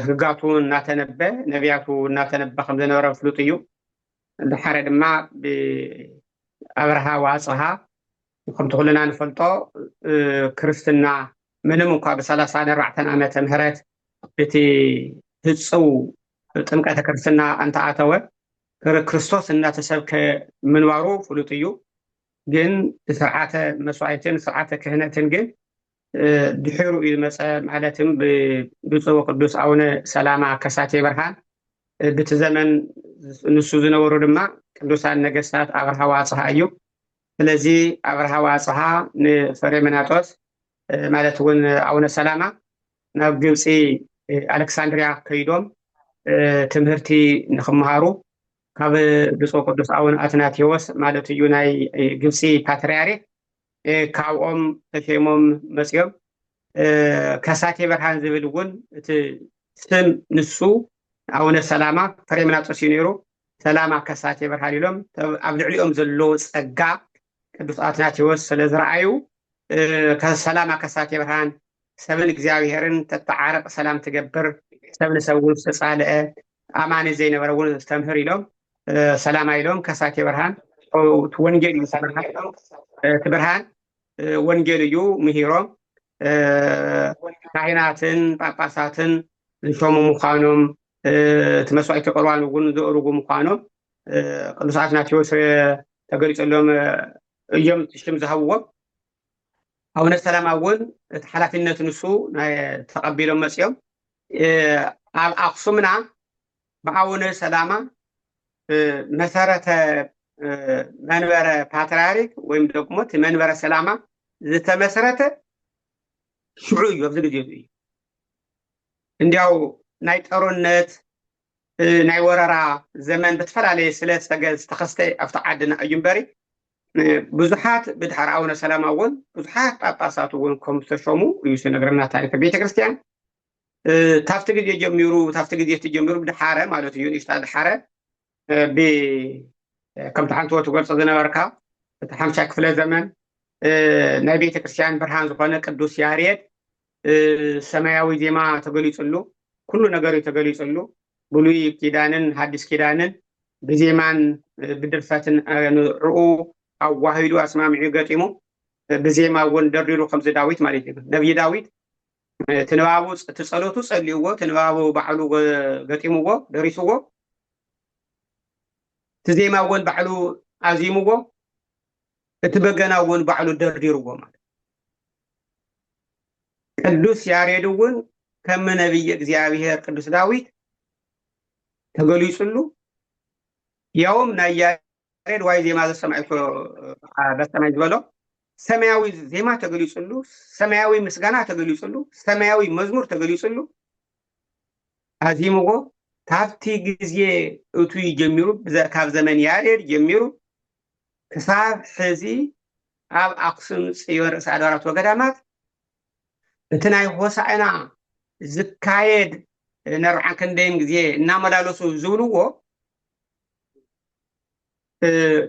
ህጋቱ እናተነበ ነቢያቱ እናተነበ ከም ዝነበረ ፍሉጥ እዩ ድሓረ ድማ ብኣብርሃ ዋፅሃ ከምቲ ኩልና ንፈልጦ ክርስትና ምንም እንኳ ብ34 ዓመተ ምህረት እቲ ህፅው ጥምቀተ ክርስትና እንተኣተወ ክርስቶስ እናተሰብከ ምንባሩ ፍሉጥ እዩ ግን ስርዓተ መስዋዕትን ስርዓተ ክህነትን ግን ድሕሩ እዩ ዝመፀ ማለትም ብብፁዕ ቅዱስ ኣቡነ ሰላማ ከሳቴ ብርሃን በቲ ዘመን ንሱ ዝነበሩ ድማ ቅዱሳን ነገስታት ኣብርሃ ዋፅሃ እዩ ስለዚ ኣብርሃ ዋፅሃ ንፈሬምናጦስ ማለት እውን ኣቡነ ሰላማ ናብ ግብፂ ኣሌክሳንድሪያ ከይዶም ትምህርቲ ንክመሃሩ ካብ ብፁዕ ቅዱስ ኣቡነ ኣትናቴዎስ ማለት እዩ ናይ ግብፂ ፓትርያርክ ካብኦም ተሸይሞም መፅኦም ከሳቴ ብርሃን ዝብል እውን እቲ ስም ንሱ ኣቡነ ሰላማ ፈሬምናጦስ እዩ ነይሩ ሰላማ ከሳቴ ብርሃን ኢሎም ኣብ ልዕሊኦም ዘሎ ፀጋ ቅዱስ ኣትናቴዎስ ስለ ዝረኣዩ ሰላማ ከሳቴ ብርሃን ሰብን እግዚኣብሔርን ተተዓረቕ ሰላም ትገብር ሰብ ንሰብ እውን ዝተፃልአ ኣማኒ ዘይነበረ እውን ዝተምህር ኢሎም ሰላማ ኢሎም ከሳቴ ብርሃን ወንጌል እዩ እቲ ብርሃን ወንጌል እዩ ምሂሮም ካህናትን ጳጳሳትን ዝሾሙ ምዃኖም እቲ መስዋዕቲ ቁርባን እውን ዘእርጉ ምዃኖም ቅዱስ ኣትናቴዎስ ተገሊፀሎም እዮም ሽም ዝሃብዎም ኣቡነ ሰላማ እውን እቲ ሓላፊነት ንሱ ተቐቢሎም መፅኦም ኣብ ኣክሱምና ብኣቡነ ሰላማ መሰረተ መንበረ ፓትርያርክ ወይም ደግሞ እቲ መንበረ ሰላማ ዝተመስረተ ሽዑ እዩ ኣብዚ ግዜ እዩ እንዲያው ናይ ጦርነት ናይ ወረራ ዘመን በተፈላለየ ስለት ዝተኸስተ ኣብቲ ዓድና እዩ እምበሪ ብዙሓት ብድሕሪ ኣቡነ ሰላማ እውን ብዙሓት ጳጳሳት እውን ከም ዝተሾሙ እዩ ዝነግረና ታሪክ ቤተክርስትያን ታፍቲ ግዜ ጀሚሩ ብድሓረ ማለት እዩ ንእሽታ ድሓረ ከምቲ ሓንቲ ትገልፆ ዝነበርካ እቲ 5 ክፍለ ዘመን ናይ ቤተክርስትያን ብርሃን ዝኾነ ቅዱስ ያሬድ ሰማያዊ ዜማ ተገሊጹሉ ኩሉ ነገር ተገሊጹሉ ብሉይ ኪዳንን ሐዲስ ኪዳንን ብዜማን ብድርፈትን ንርኡ ኣዋሂዱ ኣስማሚዑ ገጢሙ ብዜማ እውን ደርዲሩ ከምዚ ዳዊት ማለት እዩ ነብይ ዳዊት ትንባቡ ትጸሎቱ ጸልይዎ ትንባቡ ባዕሉ ገጢምዎ ደሪስዎ ትዜማ እውን ባዕሉ ኣዚምዎ እቲ በገና እውን ባዕሉ ደርዲርዎ ማለት ቅዱስ ያሬድ እውን ከም ነብይ እግዚአብሔር ቅዱስ ዳዊት ተገሊጹሉ ያውም ናይ ያሬድ ዋይ ዜማ ዘሰማይቶ በሰማይ ዝበሎ ሰማያዊ ዜማ ተገሊጹሉ ሰማያዊ ምስጋና ተገሊጹሉ ሰማያዊ መዝሙር ተገሊጹሉ አዚምዎ ታፍቲ ግዜ እቱ ይጀምሩ ካብ ዘመን ያሬድ ጀሚሩ ክሳብ ሕዚ ኣብ ኣክሱም ጽዮን ርእሰ ኣድባራት ወገዳማት እቲ ናይ ሆሳዕና ዝካየድ ነርዓን ክንደይን ግዜ እናመላለሱ ዝብልዎ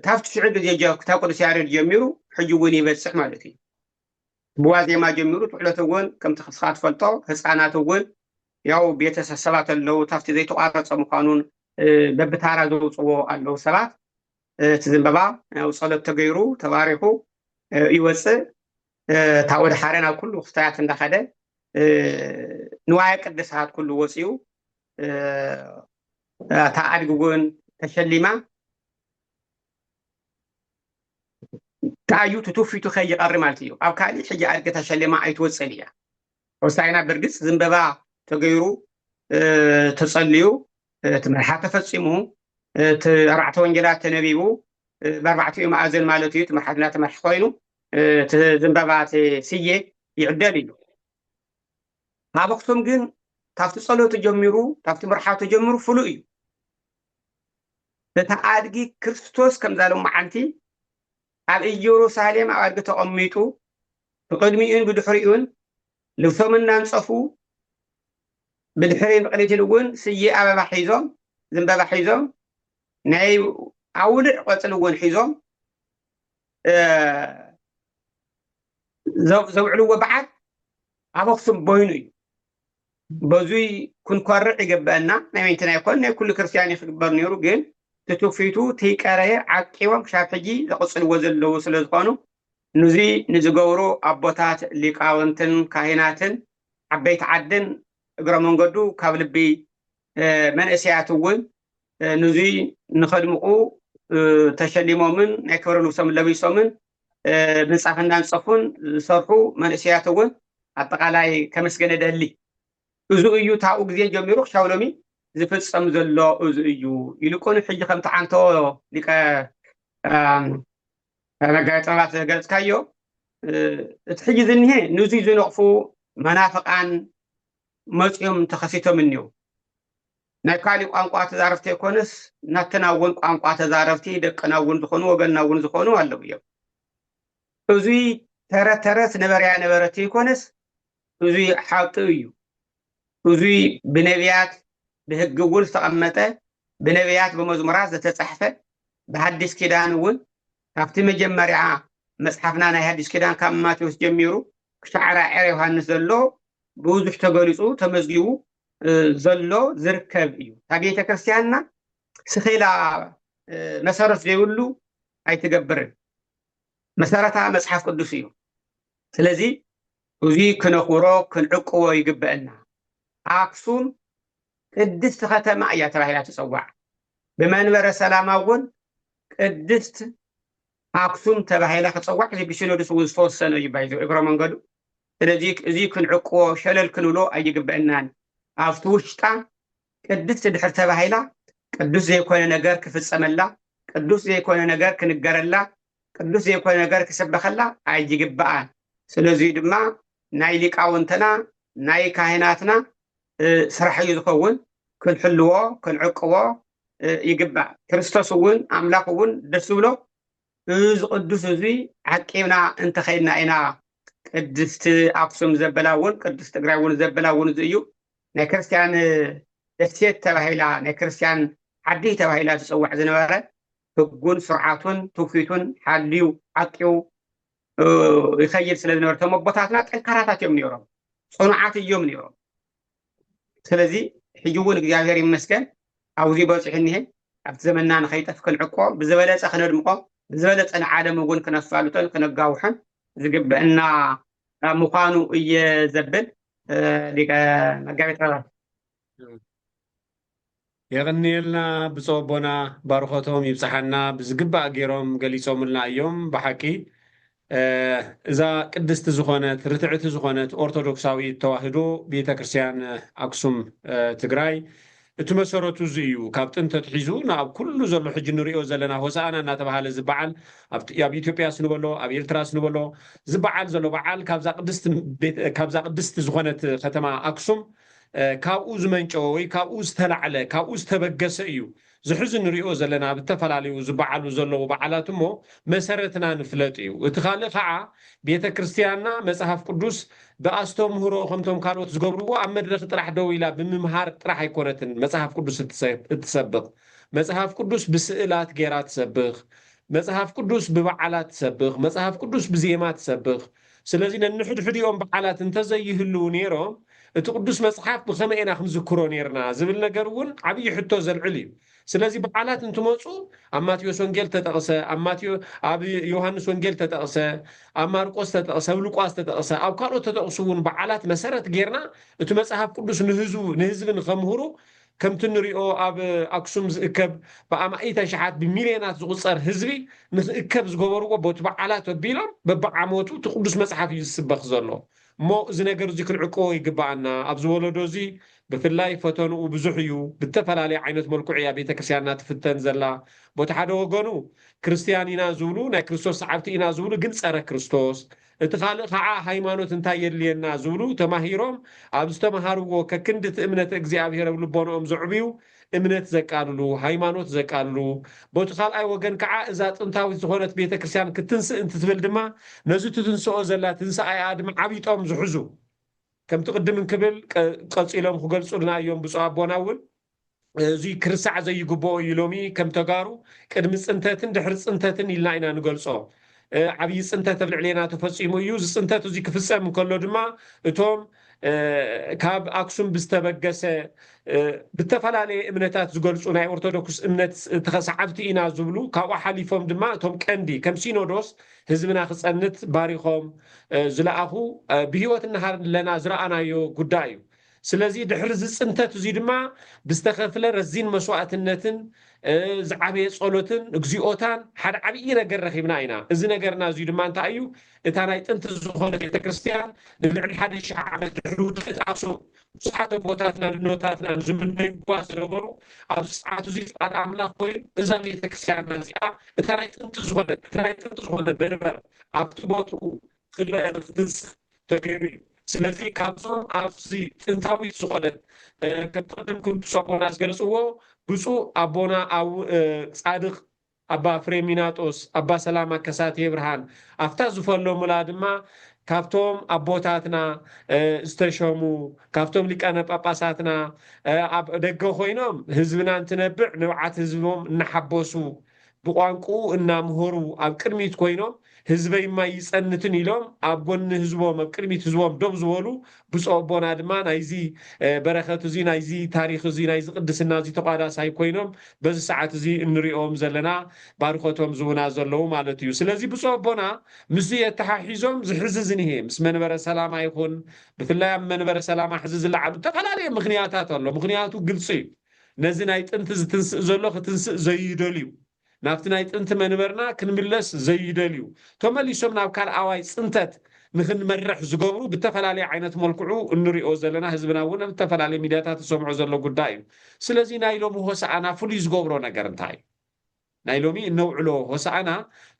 ታፍቲ ሽዑ ግዜ ክታብ ቅዱስ ያሬድ ጀሚሩ ሕጂ እውን ይበፅሕ ማለት እዩ ብዋዜማ ጀሚሩ ትሕለት እውን ከምቲ ክስኻ ትፈልጦ ህፃናት እውን ያው ቤተሰብ ሰባት ኣለው ታፍቲ ዘይተቋረፀ ምዃኑን በብታራ ዘውፅዎ ኣለው ሰባት እቲ ዘንበባ ያው ጸሎት ተገይሩ ተባሪኹ ይወፅእ ታወድ ሓረና ኩሉ ክስታያት እንዳኸደ ንዋየ ቅድሳት ኩሉ ወፅዩ ታኣድግ እውን ተሸሊማ ታዩ ትውፊቱ ከይቀሪ ማለት እዩ ኣብ ካሊ ሕጂ ኣድገ ተሸሊማ ኣይትወፅን እያ ወሳይና ብርግጽ ዘንበባ ተገይሩ ተጸልዩ ትመርሓ ተፈጺሙ ኣርባዕተ ወንጌላት ተነቢቡ በኣርባዕቲኡ ማእዘን ማለት እዩ ትመርሓትና ተመርሕ ኮይኑ ዘንበባ ስየ ይዕደል እዩ ኣብ ኣክሱም ግን ታፍቲ ጸሎት ጀሚሩ ታፍቲ ምርሓቱ ጀሚሩ ፍሉይ እዩ እቲ ኣድጊ ክርስቶስ ከም ዛሎም መዓንቲ ኣብ ኢየሩሳሌም ኣብ ኣድጊ ተቐሚጡ ብቅድሚኡን ብድሕሪኡን ልብሶም እናንጸፉ ብድሕሪን ብቕድሚትን እውን ስየ ኣበባ ሒዞም ዘንበባ ሒዞም ናይ ኣውልዕ ቆፅሊ እውን ሒዞም ዘውዕልዎ በዓል ኣብ ኣክሱም ቦይኑ እዩ በዙይ ክንኮርዕ ይገበአና ናይ ወይንትና ይኮን ናይ ኩሉ ክርስቲያን ይኽግበር ነይሩ ግን ትውፊቱ ተይቀረየ ዓቂቦም ክሳብ ሕጂ ዘቕፅልዎ ዘለዉ ስለ ዝኾኑ ንዚ ንዝገብሩ ኣቦታት ሊቃውንትን ካህናትን ዓበይቲ ዓድን እግረ መንገዱ ካብ ልቢ መንእስያት እውን ንዚ ንኸድምቑ ተሸሊሞምን ናይ ክብሪ ልብሶም ለቢሶምን ምንፃፍ እንዳንፀፉን ዝሰርሑ መንእስያት እውን ኣጠቃላይ ከመስገነ ደሊ እዙ እዩ ታኡ ግዜ ጀሚሩ ክሻው ሎሚ ዝፍጸም ዘሎ እዙ እዩ ይልቁን ሕጂ ከምቲ ዓንቶ ሊቀ መጋየፂ ጥበባት ዘገልጽካዮ እቲ ሕጂ ዝኒሄ ንዙይ ዝነቕፉ መናፍቃን መፂኦም ተኸሲቶም እኒው ናይ ካሊእ ቋንቋ ተዛረፍቲ ይኮነስ ናትና እውን ቋንቋ ተዛረፍቲ ደቅና እውን ዝኾኑ ወገንና እውን ዝኾኑ ኣለው እዮም እዙይ ተረተረት ነበርያ ነበረት ይኮነስ እዙይ ሓቂ እዩ እዙይ ብነቢያት ብሕጊ እውን ዝተቐመጠ ብነቢያት ብመዝሙራት ዝተጻሕፈ ብሓዲስ ኪዳን እውን ካብቲ መጀመርያ መጽሓፍና ናይ ሓዲስ ኪዳን ካብ ማቴዎስ ጀሚሩ ክሳዕ ራዕየ ዮሃንስ ዘሎ ብዙሕ ተገሊጹ ተመዝጊቡ ዘሎ ዝርከብ እዩ ኣብ ቤተ ክርስቲያንና ስኺላ መሰረት ዘይብሉ ኣይትገብርን መሰረታ መጽሓፍ ቅዱስ እዩ ስለዚ እዙይ ክነኽብሮ ክንዕቅቦ ይግበአና ኣክሱም ቅድስቲ ከተማ እያ ተባሂላ ትፅዋዕ ብመንበረ ሰላማ እውን ቅድስት ኣክሱም ተባሂላ ክፅዋዕ ብሲኖዶስ እውን ዝተወሰነ እዩ ባይዞ እግረ መንገዱ ስለዚ እዚ ክንዕቅቦ ሸለል ክንብሎ ኣይግበአናን ኣብቲ ውሽጣ ቅድስቲ ድሕር ተባሂላ ቅዱስ ዘይኮነ ነገር ክፍጸመላ ቅዱስ ዘይኮነ ነገር ክንገረላ ቅዱስ ዘይኮነ ነገር ክስበኸላ ኣይግባኣን ስለዚ ድማ ናይ ሊቃውንትና ናይ ካህናትና ስራሕ እዩ ዝኸውን ክንሕልዎ ክንዕቅቦ ይግባእ ክርስቶስ እውን ኣምላኽ እውን ደስ ብሎ እዚ ቅዱስ እዚ ዓቂብና እንተኸይድና ኢና ቅድስቲ ኣክሱም ዘበላ እውን ቅድስቲ ትግራይ እውን ዘበላ እውን እዚ እዩ ናይ ክርስቲያን ደሴት ተባሂላ ናይ ክርስቲያን ዓዲ ተባሂላ ዝፅዋዕ ዝነበረ ህጉን ስርዓቱን ትውፊቱን ሓልዩ ዓቂቡ ይኸይድ ስለ ዝነበረ እቶም ኣቦታትና ጠንካራታት እዮም ነይሮም ፅኑዓት እዮም ነይሮም ስለዚ ሕጂ እውን እግዚኣብሔር ይመስገን ኣብዚ በፂሑ እኒሄ ኣብቲ ዘመንና ንኸይጠፍ ክንዕቆ ብዝበለፀ ክነድምቆ ብዝበለፀ ንዓለም እውን ክነፋልጦን ክነጋውሖን ዝግበአና ምዃኑ እየ ዘብል ሊቀ መጋቤ ጥበባት የቕኒየልና ብፁዕ ኣቦና ባርኾቶም ይብፅሓና ብዝግባእ ገይሮም ገሊፆምልና እዮም ብሓቂ እዛ ቅድስቲ ዝኾነት ርትዕቲ ዝኾነት ኦርቶዶክሳዊት ተዋህዶ ቤተክርስትያን ኣክሱም ትግራይ እቲ መሰረቱ እዚ እዩ ካብ ጥንተ ትሒዙ ናብ ኩሉ ዘሎ ሕጂ ንሪኦ ዘለና ሆሳእና እናተባሃለ ዝበዓል ኣብ ኢትዮጵያ ስንበሎ ኣብ ኤርትራ ስንበሎ ዝበዓል ዘሎ በዓል ካብዛ ቅድስቲ ዝኾነት ከተማ ኣክሱም ካብኡ ዝመንጨወ ወይ ካብኡ ዝተላዕለ ካብኡ ዝተበገሰ እዩ ዝሕዚ ንሪኦ ዘለና ብተፈላለዩ ዝበዓሉ ዘለዉ በዓላት እሞ መሰረትና ንፍለጥ እዩ እቲ ካልእ ከዓ ቤተ ክርስቲያንና መፅሓፍ ቅዱስ ብኣስተምህሮ ከምቶም ካልኦት ዝገብርዎ ኣብ መድረክ ጥራሕ ደው ኢላ ብምምሃር ጥራሕ ኣይኮነትን መፅሓፍ ቅዱስ እትሰብኽ መፅሓፍ ቅዱስ ብስእላት ጌራ ትሰብኽ መፅሓፍ ቅዱስ ብበዓላት ትሰብኽ መፅሓፍ ቅዱስ ብዜማ ትሰብኽ ስለዚ ነንሕድሕድኦም በዓላት እንተዘይህልው ነይሮም እቲ ቅዱስ መፅሓፍ ብኸመይ ኢና ክንዝክሮ ነርና ዝብል ነገር እውን ዓብዪ ሕቶ ዘልዕል እዩ ስለዚ በዓላት እንትመፁ ኣብ ማቴዎስ ወንጌል ተጠቕሰ ኣብ ዮሃንስ ወንጌል ተጠቕሰ ኣብ ማርቆስ ተጠቕሰ ኣብ ሉቃስ ተጠቕሰ ኣብ ካልኦት ተጠቕሱ እውን በዓላት መሰረት ጌርና እቲ መፅሓፍ ቅዱስ ንህዝቢ ንኸምህሩ ከምቲ ንሪኦ ኣብ ኣክሱም ዝእከብ ብኣማኢተ ሸሓት ብሚልዮናት ዝቁፀር ህዝቢ ንክእከብ ዝገበርዎ በቲ በዓላት ኣቢሎም በብዓመቱ እቲ ቅዱስ መፅሓፍ እዩ ዝስበኽ ዘሎ እሞ እዚ ነገር እዚ ክንዕቅቦ ይግባአና ኣብ ዝወለዶ እዚ ብፍላይ ፈተንኡ ብዙሕ እዩ ብተፈላለየ ዓይነት መልክዑ እያ ቤተክርስትያንና ትፍተን ዘላ በቲ ሓደ ወገኑ ክርስቲያን ኢና ዝብሉ ናይ ክርስቶስ ሰዓብቲ ኢና ዝብሉ ግን ፀረ ክርስቶስ እቲ ካልእ ከዓ ሃይማኖት እንታይ የድልየና ዝብሉ ተማሂሮም ኣብ ዝተምሃርዎ ከክንዲ እቲ እምነት እግዚኣብሔር ኣብ ልቦንኦም ዘዕብዩ እምነት ዘቃልሉ ሃይማኖት ዘቃልሉ በቲ ካልኣይ ወገን ከዓ እዛ ጥንታዊት ዝኾነት ቤተክርስትያን ክትንስእ እንትትብል ድማ ነዚ ትትንስኦ ዘላ ትንስኣያ ድማ ዓብይ ጦም ዝሕዙ ከምቲ ቅድም ክብል ቀፂሎም ክገልፁልና እዮም ብፁዕ ኣቦና እውን እዚ ክርስዕ ዘይግብኦ እዩ ሎሚ ከም ተጋሩ ቅድሚ ፅንተትን ድሕሪ ፅንተትን ኢልና ኢና ንገልፆ ዓብይ ፅንተት ኣብ ልዕልና ተፈፂሙ እዩ እዚ ፅንተት እዚ ክፍፀም እንከሎ ድማ እቶም ካብ ኣክሱም ብዝተበገሰ ብተፈላለየ እምነታት ዝገልፁ ናይ ኦርቶዶክስ እምነት ተሰዓብቲ ኢና ዝብሉ ካብኡ ሓሊፎም ድማ እቶም ቀንዲ ከም ሲኖዶስ ህዝብና ክፀንት ባሪኾም ዝለኣኹ ብሂወት እናሃለና ዝረኣናዮ ጉዳይ እዩ ስለዚ ድሕሪ እዚ ፅንተት እዚ ድማ ብዝተኸፍለ ረዚን መስዋእትነትን ዝዓበየ ጸሎትን እግዚኦታን ሓደ ዓብዪ ነገር ረኺብና ኢና እዚ ነገርና እዚ ድማ እንታይ እዩ እታ ናይ ጥንቲ ዝኾነ ቤተክርስትያን ንልዕሊ 1000 ዓመት ድሕሪ ውድቀት ኣክሱም ብዙሓት ቦታትና ንኖታትና ዝምነዩ እኳ ዝነበሩ ኣብዚ ሰዓት እዚ ፃል ኣምላኽ ኮይኑ እዛ ቤተክርስትያንና እዚኣ እታ ናይ ጥንቲ ዝኾነ በርበር ኣብቲ ቦትኡ ክልአ ንክትንስእ ተገይሩ እዩ ስለዚ ካብዞም ኣብዚ ጥንታዊት ዝኾነት ከም ቅድም ብፁዕ ኣቦና ዝገልፅዎ ብፁዕ ኣቦና ፃድቕ ኣባ ፍሬሚናጦስ ኣባ ሰላማ ከሳቴ ብርሃን ኣብታ ዝፈሎሙላ ድማ ካብቶም ኣቦታትና ዝተሸሙ ካብቶም ሊቃነ ጳጳሳትና ኣብ ደገ ኮይኖም ህዝብና እንትነብዕ ንብዓት ህዝቦም እናሓበሱ ብቋንቁ እናምህሩ ኣብ ቅድሚት ኮይኖም ህዝበይማ ይፀንትን ኢሎም ኣብ ጎኒ ህዝቦም ኣብ ቅድሚት ህዝቦም ደው ዝበሉ ብፁዕ ኣቦና ድማ ናይዚ በረኸት እዚ ናይዚ ታሪክ እዚ ናይዚ ቅድስና እዚ ተቋዳሳይ ኮይኖም በዚ ሰዓት እዚ እንሪኦም ዘለና ባርኮቶም ዝውና ዘለው ማለት እዩ ስለዚ ብፁዕ ኣቦና ምስ የተሓሒዞም ዝሕዚ ዝኒሄ ምስ መንበረ ሰላማ ይኹን ብፍላይ ኣብ መንበረ ሰላማ ሕዚ ዝለዓሉ ተፈላለየ ምክንያታት ኣሎ ምክንያቱ ግልፂ እዩ ነዚ ናይ ጥንቲ ዝትንስእ ዘሎ ክትንስእ ዘይደልዩ ናብቲ ናይ ጥንቲ መንበርና ክንምለስ ዘይደልዩ ተመሊሶም ናብ ካልኣዋይ ፅንተት ንክንመርሕ ዝገብሩ ብተፈላለየ ዓይነት መልክዑ እንሪኦ ዘለና ህዝብና እውን ኣብ ዝተፈላለዩ ሚድያታት ዝሰምዖ ዘሎ ጉዳይ እዩ ስለዚ ናይ ሎሚ ሆሳእና ፍሉይ ዝገብሮ ነገር እንታይ እዩ ናይ ሎሚ እነውዕሎ ሆሳእና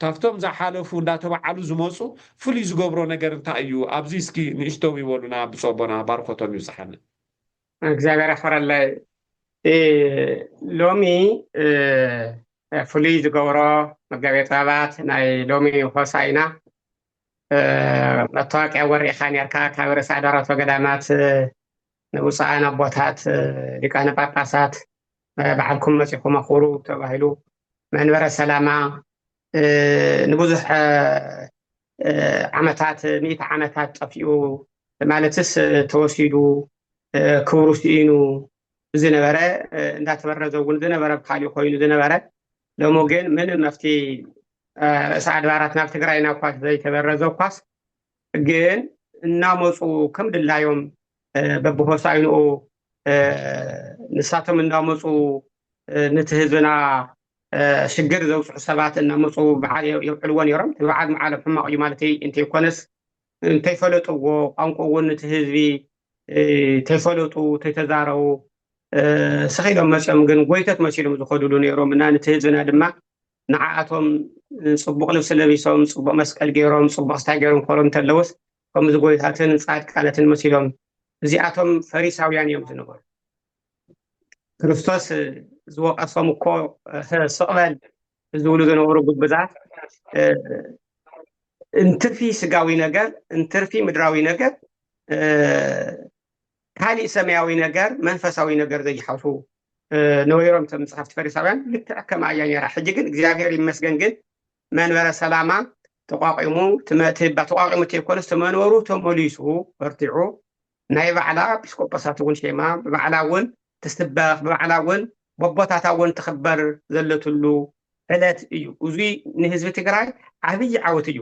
ካብቶም ዝሓለፉ እንዳተባዓሉ ዝመፁ ፍሉይ ዝገብሮ ነገር እንታይ እዩ ኣብዚ እስኪ ንእሽተው ይበሉና ብፁዕ ኣቦና ባርኮቶም ይብፅሐና እግዚኣብሔር ያኽብረለይ ሎሚ ፍሉይ ዝገብሮ መጋቤ ጥበባት ናይ ሎሚ ሆሳኢና መታወቅያ ወሪእኻ ነርካ ካብ ርእሰ ኣድባራት ወገዳማት ንውፃእን ኣቦታት ሊቃነ ጳጳሳት ባዕልኩም መፂኹም ኣኽብሩ ተባሂሉ መንበረ ሰላማ ንብዙሕ ዓመታት 100 ዓመታት ጠፊኡ ማለትስ ተወሲዱ ክብሩ ስኢኑ ዝነበረ እንዳተበረዘ እውን ዝነበረ ብካሊእ ኮይኑ ዝነበረ ሎሚ ግን ምንም መፍትሄ ርእሰ ኣድባራት ናብ ትግራይና እኳ ዘይተበረዘ እኳስ ግን እናመፁ ከም ድላዮም በብሆሳኢንኡ ንሳቶም እናመፁ ነቲ ህዝብና ሽግር ዘውፅሑ ሰባት እናመፁ በዓል የብዕልዎ ነይሮም በዓል መዓለም ሕማቕ እዩ ማለት እንተይኮነስ እንተይፈለጥዎ ቋንቋ እውን ነቲ ህዝቢ ተይፈለጡ ተይተዛረቡ ስኺሎም መፅኦም ግን ጎይተት መሲሎም ዝኸድሉ ነይሮም እና ነቲ ህዝብና ድማ ንዓኣቶም ፅቡቕ ልብሲ ለቢሶም ፅቡቕ መስቀል ገይሮም ፅቡቕ ስታይ ገይሮም ክኸዱ እንተለውስ ከምዚ ጎይታትን ፃድቃናትን መሲሎም እዚኣቶም ፈሪሳውያን እዮም ዝነበሩ ክርስቶስ ዝወቀሶም እኮ ስቕበል ዝብሉ ዝነበሩ ግብዛት እንትርፊ ስጋዊ ነገር እንትርፊ ምድራዊ ነገር ካሊእ ሰማያዊ ነገር መንፈሳዊ ነገር ዘይሓሱ ነዊሮም ቶም መፅሓፍቲ ፈሪሳውያን ልክዕ ከም ኣያ ነይራ ሕጂ ግን እግዚኣብሔር ይመስገን ግን መንበረ ሰላማ ተቋቂሙ ተቋቂሙ ተይኮነስ ተመንበሩ ተመሊሱ በርቲዑ ናይ ባዕላ ኤጲስቆጶሳት እውን ሸማ ብባዕላ እውን ትስበኽ ብባዕላ እውን ቦቦታታ እውን ትኽበር ዘለትሉ ዕለት እዩ እዚ ንህዝቢ ትግራይ ዓብይ ዓወት እዩ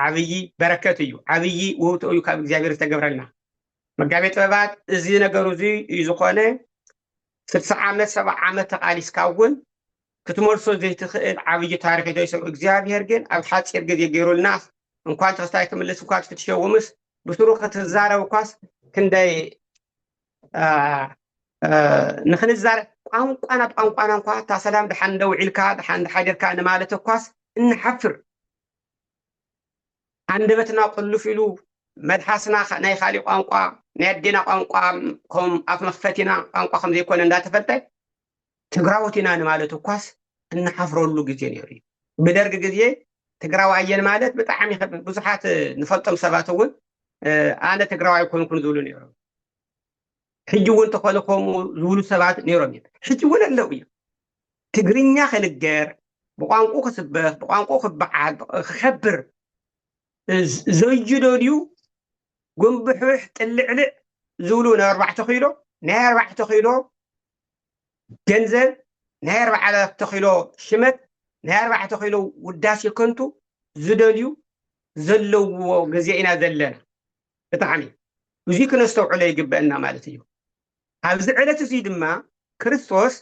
ዓብይ በረከት እዩ ዓብይ ውህብቶ እዩ ካብ እግዚኣብሔር ዝተገብረልና መጋቤ ጥበባት እዚ ነገሩ እዚ እዩ ዝኾነ 60 ዓመት 70 ዓመት ተቃሊስካ እውን ክትመልሶ ዘይትኽእል ዓብይ ታሪክ ይሰሩ እግዚኣብሔር ግን ኣብ ሓፂር ግዜ ገይሩልና እንኳን ተስታይ ክምልስ እንኳን ክትሸውምስ ብስሩ ክትዛረብ እኳስ ክንደይ ንክንዛረብ ቋንቋና ብቋንቋና እንኳ እታ ሰላም ድሓን ደውዒልካ ድሓን ሓዲርካ ንማለት እኳስ እንሓፍር አንደበትና ቅልፍ ኢሉ መድሓስና ናይ ካሊእ ቋንቋ ናይ ኣዴና ቋንቋ ከም ኣፍ መክፈቲና ቋንቋ ከም ዘይኮነ እንዳተፈልጠ ትግራዎቲና ንማለት እኳስ እንሓፍረሉ ግዜ ነይሩ እዩ ብደርጊ ግዜ ትግራዋየን ማለት ብጣዕሚ ብዙሓት ንፈልጦም ሰባት እውን ኣነ ትግራዋይ ኮንኩን ዝብሉ ነይሮም ሕጂ እውን ተኾነ ከምኡ ዝብሉ ሰባት ነይሮም እዮም ሕጂ እውን ኣለው እዮም ትግርኛ ክንገር ብቋንቋ ክስበኽ ብቋንቋ ክበዓል ክኸብር ዘይደልዩ ጉንብሕብሕ ጥልዕልዕ ዝብሉ ናይ 4 ኪሎ ናይ 4 ኪሎ ገንዘብ ናይ 4 ኪሎ ሽመት ናይ 4 ኪሎ ውዳሴ ከንቱ ዝደልዩ ዘለውዎ ግዜ ኢና ዘለና ብጣዕሚ እዚ ክነስተውዕሎ ይግበአና ማለት እዩ ኣብዚ ዕለት እዚ ድማ ክርስቶስ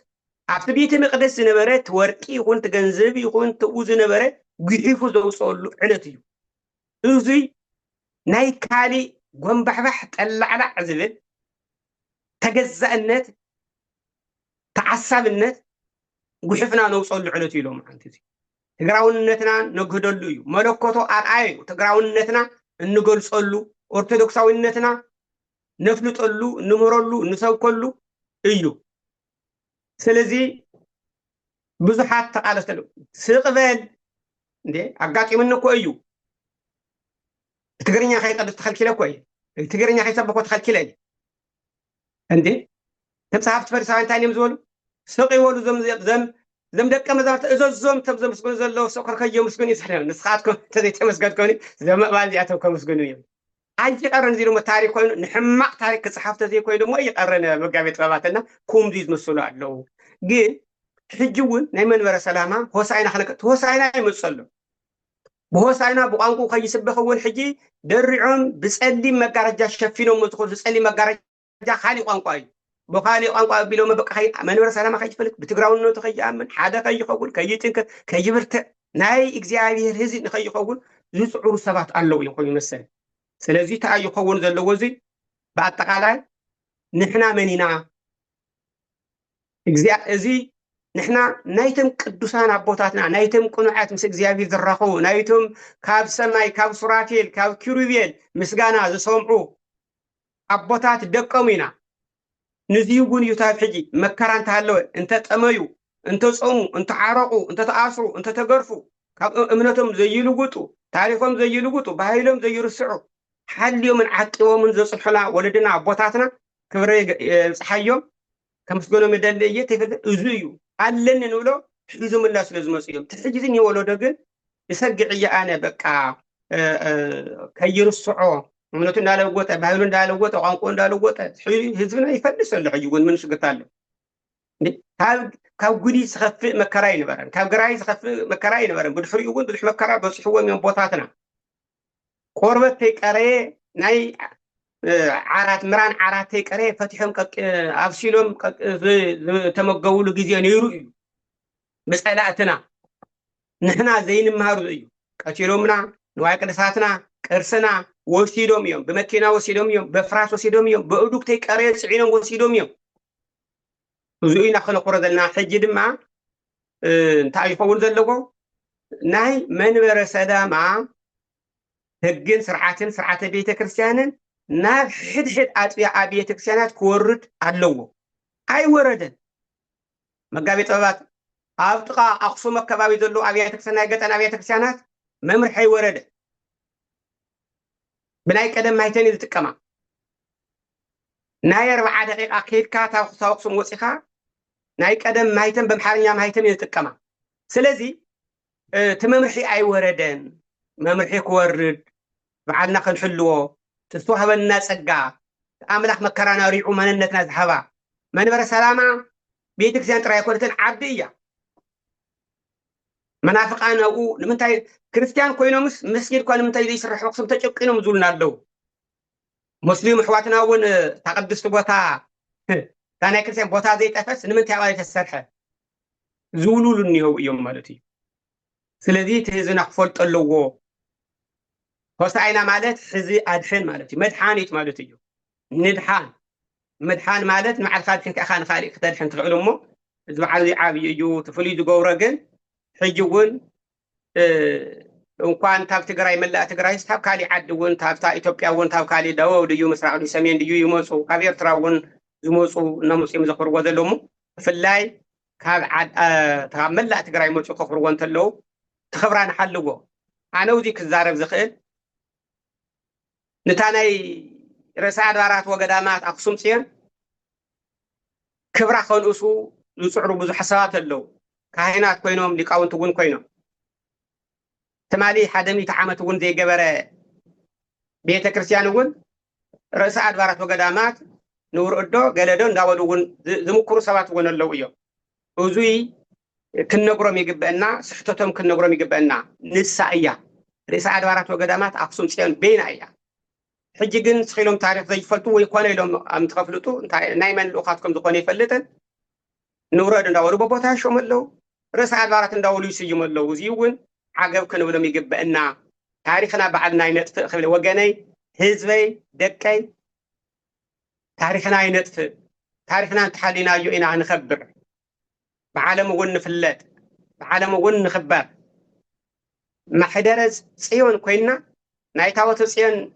ኣብቲ ቤተ መቅደስ ዝነበረ ወርቂ ይኹን ገንዘብ ይኹን ትኡ ዝነበረ ጉሒፉ ዘውፅአሉ ዕለት እዩ እዚ ናይ ካሊእ ጎንባሕባሕ ጠላዕላዕ ዝብል ተገዛእነት ተዓሳብነት ጉሕፍና ነውፀሉ ዕለት እዩ ኢሎም ሓንቲ እዚ ትግራውነትና ነግህደሉ እዩ መለኮቶ ኣርኣያ እዩ ትግራውነትና እንገልፀሉ ኦርቶዶክሳዊነትና ነፍልጠሉ እንምህረሉ እንሰብከሉ እዩ ስለዚ ብዙሓት ተቃለስተሉ ስቕበል እንዴ ኣጋጢሙኒ እኮ እዩ ትግርኛ ከይቀድስ ተኸልኪለ እኮ እዩ ትግርኛ ከይሰበኮ ተኸልኪለ እዩ እንዴ ተምሳሓፍቲ ፈሪሳውያን እንታይ እዮም ዝበሉ ስቕ ይበሉ ዘም ደቀ መዛሙርቲ እዘዞም ተም ዘመስግኑ ዘለዎ ሰው ከየመስግኑ ይስሕነ ንስኻትኩም ተዘይተመስገድኮኒ ዘመቕባል እዚኣቶም ከመስግኑ እዮም አንቺ ቀረን እዚ ደግሞ ታሪክ ኮይኑ ንሕማቅ ታሪክ ክፅሓፍ ተዘይኮይኑ ደግሞ ይቀረን መጋቤ ጥበባትና ኩምዚ ዝመስሉ ኣለው ግን ሕጂ እውን ናይ መንበረ ሰላማ ሆሳኢና ክነቅት ሆሳኢና ይመፀሉ ብሆሳኢና ብቋንቋ ከይስበኽ እውን ሕጂ ደሪዖም ብፀሊም መጋረጃ ሸፊኖም ዝኽእሉ ብፀሊም መጋረጃ ካሊእ ቋንቋ እዩ ብካሊእ ቋንቋ ኣቢሎም በቃ መንበረ ሰላማ ከይትፈልጥ ብትግራውነቱ ከይኣምን ሓደ ከይኸውን ከይጥንክር ከይብርትዕ ናይ እግዚኣብሔር ህዝቢ ንከይኸውን ዝፅዕሩ ሰባት ኣለው እዮም ኮይኑ መሰለ ስለዚ እንታይ ይኸውን ዘለዎ እዚ ብኣጠቃላይ ንሕና መኒና እዚ ንሕና ናይቶም ቅዱሳን ኣቦታትና ናይቶም ቁኑዓት ምስ እግዚኣብሔር ዝራኸቡ ናይቶም ካብ ሰማይ ካብ ሱራፌል ካብ ኪሩቤል ምስጋና ዝሰምዑ ኣቦታት ደቀሙ ኢና نزيقون يتاب حجي مكران تهلو انت تأميو انت تصوموا انت عرقوا انت تأصروا انت تقرفوا امنتهم زي يلقطوا تاريخهم زي يلقطوا بهايلهم زي يرسعوا حل يوم عقبوا من زي صلحنا ولدنا بوتاتنا كبري صحيهم كم سقولوا مدلية تفضل ازيو علن نقوله حيزم الله سلازم مسيهم تحجزني ولو دقن يسقع انا بقى كيرسعوا እምነቱ እንዳለወጠ ባህሉ እንዳለወጠ ቋንቋ እንዳለወጠ ህዝብና ይፈልሰል ሕይወን ምን ሽግታለ እንዴ ካብ ጉዲ ዝኸፍእ መከራ ይነበረን ካብ ግራይ ዝኸፍእ መከራ ይነበረን ብድሕሪኡ ግን ብዙሕ መከራ በፅሕዎም እዮም ቦታትና ቆርበት ተይቀረየ ናይ ዓራት ምራን ዓራት ተይቀረየ ፈቲሖም ኣብሲሎም ተመገቡሉ ግዜ ነይሩ እዩ መፀላእትና ንሕና ዘይንምሃሩ እዩ ቀቲሎምና ንዋይ ቅድሳትና ቅርስና ወሲዶም እዮም በመኪና ወሲዶም እዮም በፍራስ ወሲዶም እዮም በእዱክ ተይቀረየ ጽዒኖም ወሲዶም እዮም እዙይና ከነቆረ ዘለና ሕጂ ድማ እንታይ ይኸውን ዘለዎ ናይ መንበረ ሰላማ ህግን ስርዓትን ስርዓተ ቤተ ክርስቲያንን ናብ ሕድሕድ ኣጥቢያ ቤተ ክርስቲያናት ክወርድ ኣለዎ ኣይወረደን መጋቢ ጥበባት ኣብ ጥቃ ኣክሱም ኣከባቢ ዘሎ ኣብያተ ክርስቲያናት ገጠን ኣብያተ ክርስቲያናት መምርሒ ኣይወረደ بناي قدم مايتن يتقما ناي 4 دقيقه كيدكا تاخصم وصيخا ناي قدم مايتن بمحارኛ مايتن يتقما ስለዚህ ተመምርሒ አይ ወረደን መምርሒ ክወርድ بعدنا ክንሕልዎ ተስተዋህበና ጸጋ አምላክ መከራና ሪዑ ማንነትና ዝሃባ መንበረ ሰላማ ቤተክርስቲያን ጥራይ ኮልተን ዓብድያ منافقان او لمنتاي كريستيان كوينومس مسجد كون منتاي يسرح وقسم تጨቂኖም ዙልና አለው ሙስሊም ሕዋትና ወን ተቀድስት ቦታ ታናይ ክርስቲያን ቦታ ዘይጠፈስ ንምንታይ አባይ ተሰርሐ ዙሉሉን ነው እዮም ማለት እዩ ስለዚህ ትህዝና ክፈልጥ ኣለዎ ሆሳዕና ማለት ሕዚ አድሕን ማለት እዩ መድሓኒት ማለት እዩ መድሓን ማለት ንዓልካ ድሕን ከኻ ንኻሊእ ክትድሕን ትኽእል እሞ እዚ በዓል ዓብይ እዩ ትፍልይ ዝገብሮ ግን ሕጂውን እንኳን ታብ ትግራይ መላእ ትግራይ ታብ ካሊ ዓዲ ውን ታብታ ኢትዮጵያ ውን ታብ ካሊ ደቡብ ድዩ ምስራቅ ድዩ ሰሜን ድዩ ይመፁ ካብ ኤርትራ ውን ዝመፁ እና ሙስሊም ዘኽብርዎ ዘለሙ ብፍላይ ካብ መላእ ትግራይ መፁ ከኽብርዎ እንተለው ትኽብራ ንሓልዎ ኣነ ውዚ ክዛረብ ዝኽእል ንታ ናይ ርእሰ ኣድባራት ወገዳማት ኣክሱም ጽዮን ክብራ ከንእሱ ዝፅዕሩ ብዙሕ ሰባት ኣለው ካህናት ኮይኖም ሊቃውንት ውን ኮይኖም ተማሊ ሓደሚ ተዓመት ውን ዘይገበረ ቤተ ክርስቲያን ውን ርእሰ ኣድባራት ወገዳማት ንውርዶ ገለዶ እንዳወሉ ውን ዝምክሩ ሰባት ውን ኣለው እዮም እዙይ ክንነግሮም ይግበአና ስሕተቶም ክንነግሮም ይግበአና ንሳ እያ ርእሰ ኣድባራት ወገዳማት ኣክሱም ጽዮን ቤና እያ ሕጂ ግን ስኺሎም ታሪክ ዘይፈልጡ ወይ ኮነ ኢሎም ኣምትኸፍልጡ ናይ መን ልኡኻትኩም ዝኾነ ይፈልጥን ንውረድ እንዳወሉ በቦታ ሾም ኣለው ርእሰ ኣድባራት እንዳወሉ ይስይሙ ኣለው እዙይ ውን عقب كانوا لهم يقبلنا تاريخنا بعدنا ينطفئ خبل وجني حزبي دكاي تاريخنا ينطفئ تاريخنا تحلينا يوئنا نخبر بعالم ون فلات بعالم ون نخبر ما حدرز صيون كوينا نايتاوت صيون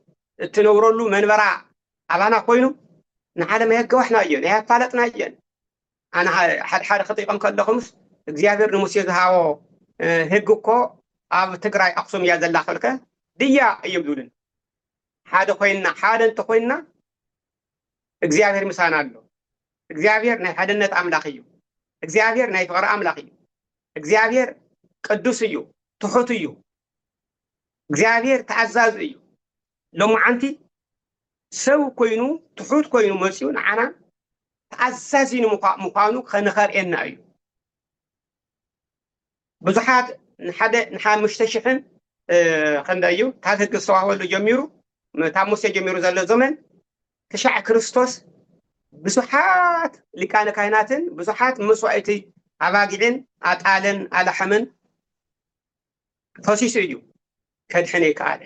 تنورلو منبرا ابانا كوينو نعالم يقوحنا يون يا فالتنا يون انا حد خطيقم كلخمس እግዚአብሔር ንሙሴ ዝሃቦ ህግ እኮ ኣብ ትግራይ ኣክሱም እያ ዘላ ኸልከ ድያ እየብሉልን ሓደ ኮይና ሓደ እንተ ኮይና እግዚአብሔር ምሳና ኣሎ እግዚአብሔር ናይ ሓድነት ኣምላኽ እዩ እግዚአብሔር ናይ ፍቕሪ ኣምላኽ እዩ እግዚአብሔር ቅዱስ እዩ ትሑት እዩ እግዚአብሔር ተዓዛዝ እዩ ሎማዓንቲ ሰብ ኮይኑ ትሑት ኮይኑ መፅኡ ንዓና ተዓዛዚ ምዃኑ ከንኸርኤና እዩ ብዙሓት ንሓደ ንሓሙሽተ ሽሕን ክንደዩ ታህግ ዝተዋህበሉ ጀሚሩ ታብ ሙሴ ጀሚሩ ዘሎ ዘመን ክሻዕ ክርስቶስ ብዙሓት ሊቃነ ካህናትን ብዙሓት መስዋእቲ ኣባጊዕን ኣጣልን ኣላሕምን ፈሲሱ እዩ ከድሕን ይከኣለ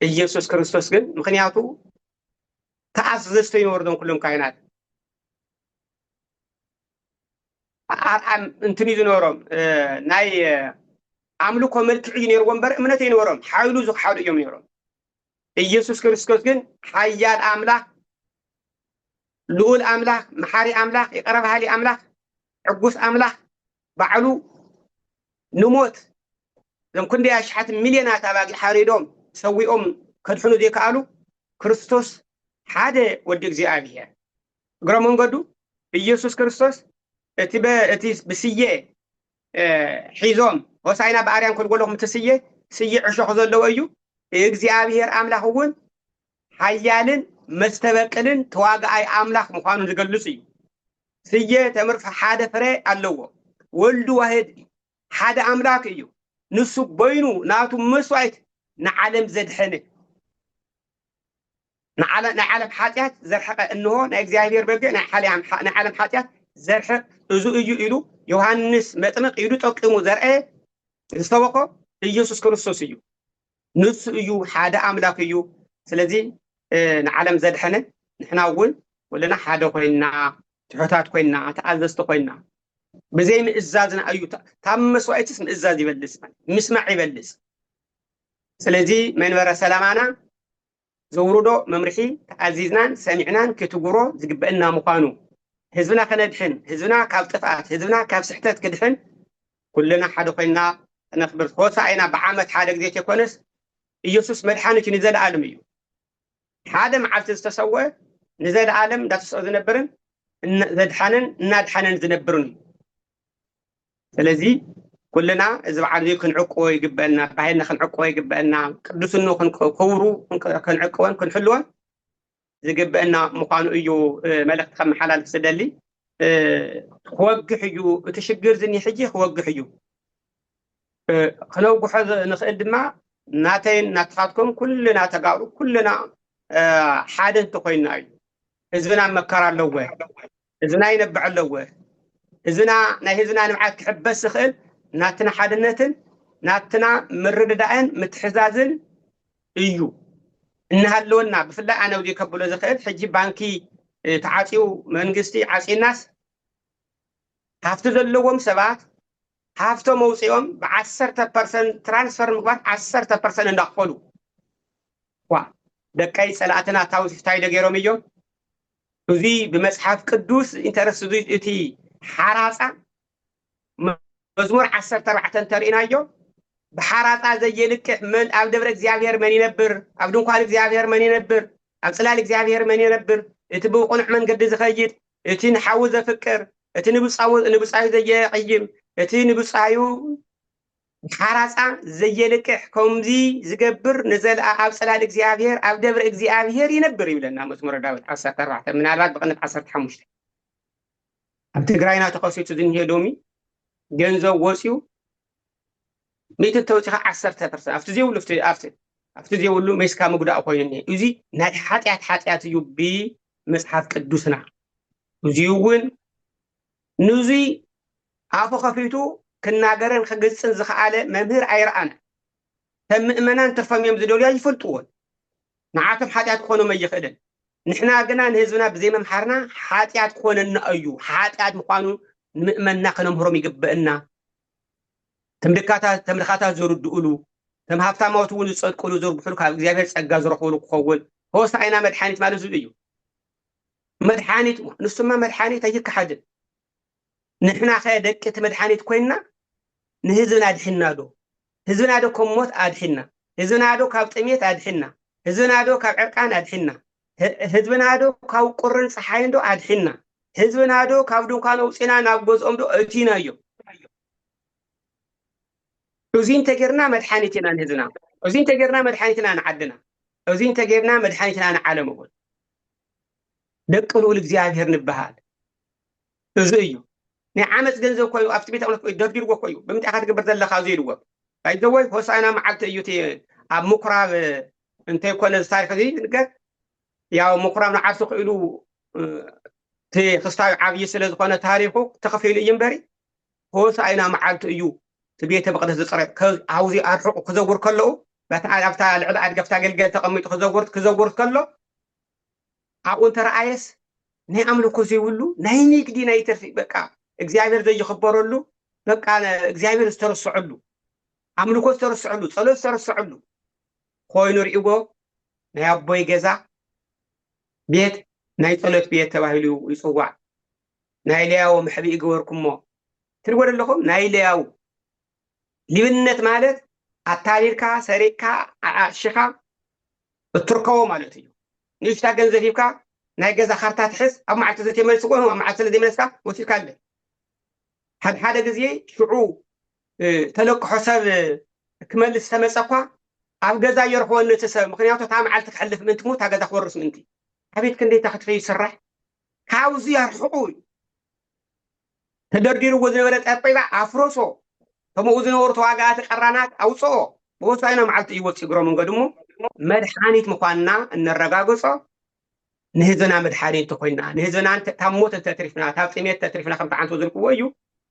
ኢየሱስ ክርስቶስ ግን ምክንያቱ ተኣዘዝቶ ይነበሩ ዞም ኩሎም ካህናት እንትን ይዝነሮም ናይ ኣምልኮ መልክዕ ይነሩ ወንበር እምነት ይነሮም ሓይሉ ዝሓዱ እዮም ነሮም ኢየሱስ ክርስቶስ ግን ሓያል ኣምላኽ ልዑል ኣምላኽ መሓሪ ኣምላኽ ይቅረብ ሃሊ ኣምላኽ ዕጉስ ኣምላኽ ባዕሉ ንሞት ዘም ክንደይ ኣሽሓት ሚልዮናት ኣባጊዕ ሓሪዶም ሰዊኦም ከድሕኑ ዘይከኣሉ ክርስቶስ ሓደ ወዲ እግዚኣብሔር እግረ መንገዱ ኢየሱስ ክርስቶስ እቲ ብስየ ሒዞም ሆሳይና በኣርያም ከልጎለኹም ትስየ ስየ ዕሾኽ ዘለዎ እዩ እግዚአብሔር ኣምላኽ እውን ሓያልን መስተበቅልን ተዋጋኣይ ኣምላኽ ምዃኑ ዝገልጽ እዩ ስየ ተምርፍ ሓደ ፍሬ ኣለዎ ወልዱ ዋህድ ሓደ ኣምላኽ እዩ ንሱ በይኑ ናቱ መስዋዕት ንዓለም ዘድሐነ ንዓለም ሓጢአት ዘርሐቀ እንሆ ናይ እግዚአብሔር በግዕ ናይ ዓለም ሓጢአት ዘርሕቅ እዙ እዩ ኢሉ ዮሐንስ መጥምቅ ኢሉ ጠቂሙ ዘርአ ዝተወቆ ኢየሱስ ክርስቶስ እዩ ንሱ እዩ ሓደ ኣምላኽ እዩ ስለዚ ንዓለም ዘድሐነ ንሕና እውን ወለና ሓደ ኮይና ትሑታት ኮይና ተኣዘዝቲ ኮይና ብዘይ ምእዛዝና እዩ ታብ መስዋዕትስ ምእዛዝ ይበልጽ ምስማዕ ይበልጽ ስለዚ መንበረ ሰላማና ዘውርዶ መምርሒ ተኣዚዝናን ሰሚዕናን ክትጉሮ ዝግበአና ምዃኑ ህዝብና ከነድሕን ህዝብና ካብ ጥፍኣት ህዝብና ካብ ስሕተት ክድሕን ኩልና ሓደ ኮይና ነኽብር ሆሳዕና ብዓመት ሓደ ግዜ ተኮነስ ኢየሱስ መድሓኒት ንዘለኣለም እዩ ሓደ መዓልቲ ዝተሰውአ ንዘለኣለም እንዳተስኦ ዝነበርን ዘድሓነን እናድሓነን ዝነበርን እዩ ስለዚ ኩልና እዚ በዓል እዚ ክንዕቅቦ ይግበአና ባህልና ክንዕቅቦ ይግበአና ቅዱስኑ ክንከብሩ ክንዕቅቦን ክንሕልዎን ዝግበአና ምዃኑ እዩ መልእኽቲ ከመሓላልፍ ዝደሊ ክወግሕ እዩ እቲ ሽግር ዝኒ ሕጂ ክወግሕ እዩ ክነውግሖ ንኽእል ድማ ናተይን ናትኻትኩም ኩልና ተጋሩ ኩልና ሓደ እንተኮይና እዩ ህዝብና መከራ ኣለዎ ህዝብና ይነብዕ ኣለዎ ህዝብና ናይ ህዝብና ንምዓት ክሕበስ ዝኽእል ናትና ሓድነትን ናትና ምርድዳእን ምትሕዛዝን እዩ እናሃለወና ብፍላይ ኣነ ውዲ ከብሎ ዝኽእል ሕጂ ባንኪ ተዓፂው መንግስቲ ዓፂናስ ሃፍቲ ዘለዎም ሰባት ሃፍቶም መውፅኦም ብ10% ትራንስፈር ምግባር 10% እንዳኽፈሉ ዋ ደቀይ ፀላእትና ታውሲፍታይ ደገይሮም እዮም እዚ ብመጽሓፍ ቅዱስ ኢንተረስ እቲ ሓራፃ መዝሙር 14 ተርእናዮ بحارات زي لك من أبدبر إخزيابير من ينبر أبدون قال إخزيابير من ينبر أبصلال إخزيابير من ينبر يتبو قنع من قد زخير يتين حوز فكر يتين نبصايو زي قيم يتين نبصايو بحارات زي لك كمزي زقبر نزل أبصلال إخزيابير أبدبر إخزيابير ينبر يبلنا مسمور داود 14 من الوقت بقنا 15 أبتقراينا تقصيت دنيا دومي جنزو وسيو ميت توجه 10% أفتزي ولا أفتزي ولا مسكا مقدار أقويني يزي ناد حاتيات يبي مسحات قدوسنا يزيون نزي عفو خفيتو كنا جرن خجلسن زخالة ممهر عيران تم إمانان تفهم يوم زدولي يفلتون نعاتم حاتيات خونو ما يخدن نحنا قلنا نهزنا بزي ممحرنا حاتيات خونن أيو حاتيات مقانو مؤمن نقنم هرمي قبئنا تملكاتا زور الدقلو تم هفتا موتون يصدقلو زور بحلو كاب እግዚአብሔር ጸጋ ዝረኽብሉ ክኸውን ሆሳዕና መድሓኒት ማለት ዝብል እዩ መድሓኒት ንሱማ መድሓኒት ኣይከሓድን ንሕና ከደቅት መድሓኒት ኮይና ንህዝብና ኣድሕና ዶ ህዝብና ዶ ካብ ሞት ኣድሕና ህዝብና ዶ ካብ ጥሜት ኣድሕና ህዝብና ዶ ካብ ዕርቃን ኣድሕና ህዝብና ዶ ካብ ቁርን ፀሓይን ዶ ኣድሕና ህዝብና ዶ ካብ ድንኳን ውፅና ናብ ገዝኦም ዶ እቲና እዮም أوزين تجرنا مدحانيتنا نهزنا أوزين تجرنا مدحانيتنا نعدنا أوزين تجرنا مدحانيتنا نعلم أقول دقلوا الإخزيابير نبهال أوزيو نعمت جنزو كويو أفتبيت أقولك الدردير وكويو بمتى أخذ قبرت الله خازير وق فيدوي هوسعنا معلت يوتي أب مقرا أنت يكون التاريخ ذي نقول يا مقرا نعرف قيلو تي خستاي عبي سلز قنا تاريخه تخفي لي ينبري هوسعنا معلت يو تبيت بقدس الصريح عاوزي أرحق كزور كله بتعال أفتح العدد قفتا جلجل تقميت كزور كله أقول ترى عايز نعمل كوزي ولو نهينيك دي نايترفي بقى إخزيابير زي يخبروا له بقى أنا إخزيابير استرسع له عملوا كوز استرسع له صلوا استرسع له خوي نور إيبو نيابوي جزا بيت ናይ ጸሎት ቤት ተባሂሉ ይጽዋዕ ናይ ለያው ምሕቢ ይግበርኩሞ ትርጎድ ኣለኹም ናይ ለያው ሊብነት ማለት ኣታሊልካ ሰሪቅካ ኣሽኻ እትርከቦ ማለት እዩ ንሽታ ገንዘብ ሂብካ ናይ ገዛ ካርታ ትሕዝ ኣብ መዓልቲ ዘተመልስጎ ኣብ መዓልቲ ስለዘይመለስካ ወሲድካ ኣለ ሓደ ግዜ ሽዑ ተለቅሖ ሰብ ክመልስ ተመፀ እኳ ኣብ ገዛ የርክቦ ነቲ ሰብ ምክንያቱ እታ መዓልቲ ክሕልፍ ምንቲ ሞ እታ ገዛ ክወርስ ምንቲ ዓቤት ክንደይ ታክትኸ ይስራሕ ካብዚ ኣርሕቑ ተደርዲርዎ ዝነበረ ጠረጴዛ ኣፍረሶ ከምኡ ዝነበሩ ተዋጋእቲ ቀራናት ኣውፅኦ ብወሳኢና መዓልቲ እዩ ወፂ እግሮ መንገዱ እሞ መድሓኒት ምኳንና እነረጋግፆ ንህዝብና መድሓኒት ተኮይንና ንህዝብና ካብ ሞት ተትሪፍና ካብ ጥሜት ተትሪፍና ከም ተዓንቶ ዝልክዎ እዩ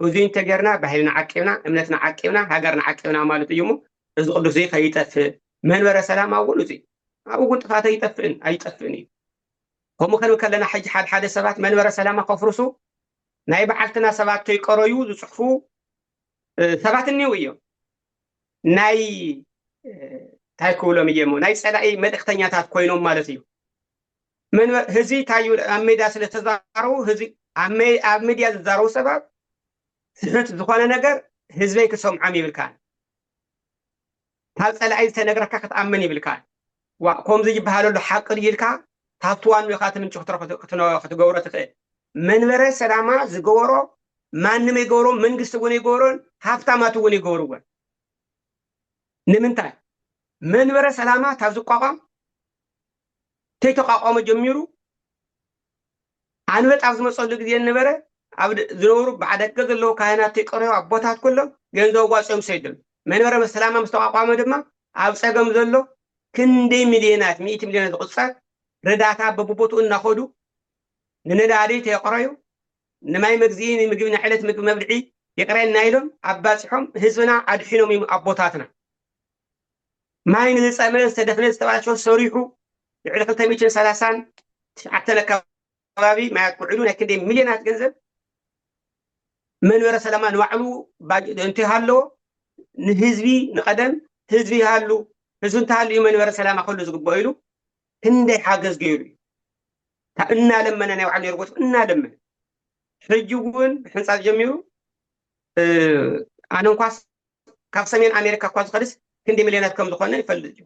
እዚ እንተጌርና ባህልና ዓቂብና እምነትና ዓቂብና ሃገርና ዓቂብና ማለት እዩ እሞ እዚ ቅዱስ እዚ ከይጠፍእ መንበረ ሰላም እውን እዚ ኣብኡ እውን ጥፋት ኣይጠፍእን እዩ ከምኡ ክንብል ከለና ሕጂ ሓደ ሰባት መንበረ ሰላማ ከፍርሱ ናይ በዓልትና ሰባት ከይቀረዩ ዝፅሕፉ ሰባት እኒው እዮም ናይ እንታይ ክብሎም እየ ሞ ናይ ፀላኢ መልእክተኛታት ኮይኖም ማለት እዩ ህዚ ታዩ ኣብ ሜድያ ስለተዛረቡ ህዚ ኣብ ሚድያ ዝዛረቡ ሰባት ስሕት ዝኾነ ነገር ህዝበይ ክሰምዖም ይብልካን ካብ ፀላኢ ዝተነገረካ ክትኣምን ይብልካን ከምዚ ይበሃለሉ ሓቂ ኢልካ ታትዋን ኢኻ ትምንጭ ክትገብሮ ትኽእል መንበረ ሰላማ ዝገበሮ ማንም ይገብሮ መንግስቲ እውን ይገብሮን ሃብታማት እውን ይገብርዎን ንምንታይ መንበረ ሰላማ ካብ ዝቋቋም ተይተቋቋመ ጀሚሩ ኣንበጥ ኣብ ዝመፀሉ ግዜ ነበረ ኣብ ዝነበሩ ባዕደገ ዘለዉ ካህናት ተይቀረዩ ኣቦታት ኩሎም ገንዘብ ዋፅኦም ሰይድሉ መንበረ ሰላማ ምስ ተቋቋመ ድማ ኣብ ፀገም ዘሎ ክንደይ ሚልዮናት 100 ሚልዮናት ዝቁፀር ረዳእታ በብቦትኡ እናኸዱ ንነዳዲ ተየቕረዩ ንማይ መግዝኢ ንምግቢ ንዕለት ምግቢ መብልዒ የቅረየልና ኢሎም ኣባፂሖም ህዝብና ኣድሒኖም እዮም ኣቦታትና ማይ ንዝፀመ ዝተደፍነ ዝተባላሸወ ሰሪሑ ልዕሊ 239 ከባቢ ማያት ቁዕሉ ናይ ክንደይ ሚልዮናት ገንዘብ መንበረ ሰላማ ንባዕሉ እንተይሃለዎ ንህዝቢ ንቀደም ህዝቢ ይሃሉ ህዝቢ እንተሃልዩ መንበረ ሰላማ ከሉ ዝግበኦ ኢሉ ክንደይ ሓገዝ ገይሩ እዩ እናለመነ ናይ ባዕሉ ነርጎት እናለመነ ሕጂ እውን ሕንፃ ጀሚሩ ኣነ እንኳስ ካብ ሰሜን ኣሜሪካ እኳ ዝኸድስ ክንደይ ሚልዮናት ከም ዝኾነ ይፈልጥ እዩ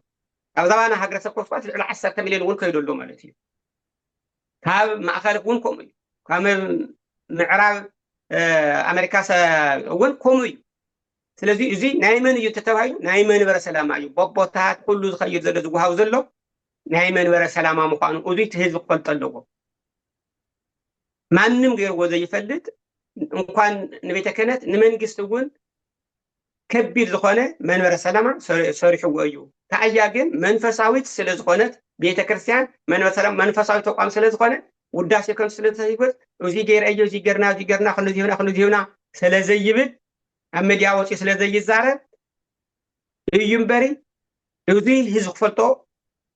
ኣብ ዛባና ሃገረሰብ ኮስኳት ልዕሊ 10 ሚልዮን እውን ከይደሎ ማለት እዩ ካብ ማእኸል እውን ከምኡ እዩ ካብ ምዕራብ ኣሜሪካ እውን ከምኡ እዩ ስለዚ እዚ ናይ መን እዩ ተተባሂሉ ናይ መንበረ ሰላማ እዩ ቦቦታት ኩሉ ዝኸይድ ዘሎ ዝወሃብ ዘሎ ናይ መንበረ ሰላማ ምዃኑ እዚ እቲ ህዝቢ ክፈልጥ ኣለዎ ማንም ገይርዎ ዘይፈልጥ እንኳን ንቤተ ክህነት ንመንግስቲ እውን ከቢድ ዝኾነ መንበረ ሰላማ ሰሪሕዎ እዩ ታእያ ግን መንፈሳዊት ስለ ዝኾነት ቤተ ክርስቲያን መንበረ ሰላም መንፈሳዊ ተቋም ስለ ዝኾነ ውዳሴ ከም ስለዘይብል እዚ ገይረ እዩ እዚ ገርና ክንዚ ይብና ስለዘይብል ኣብ ሚድያ ወፂኡ ስለዘይዛረብ እዩ እምበሪ እዚ ህዝቢ ክፈልጦ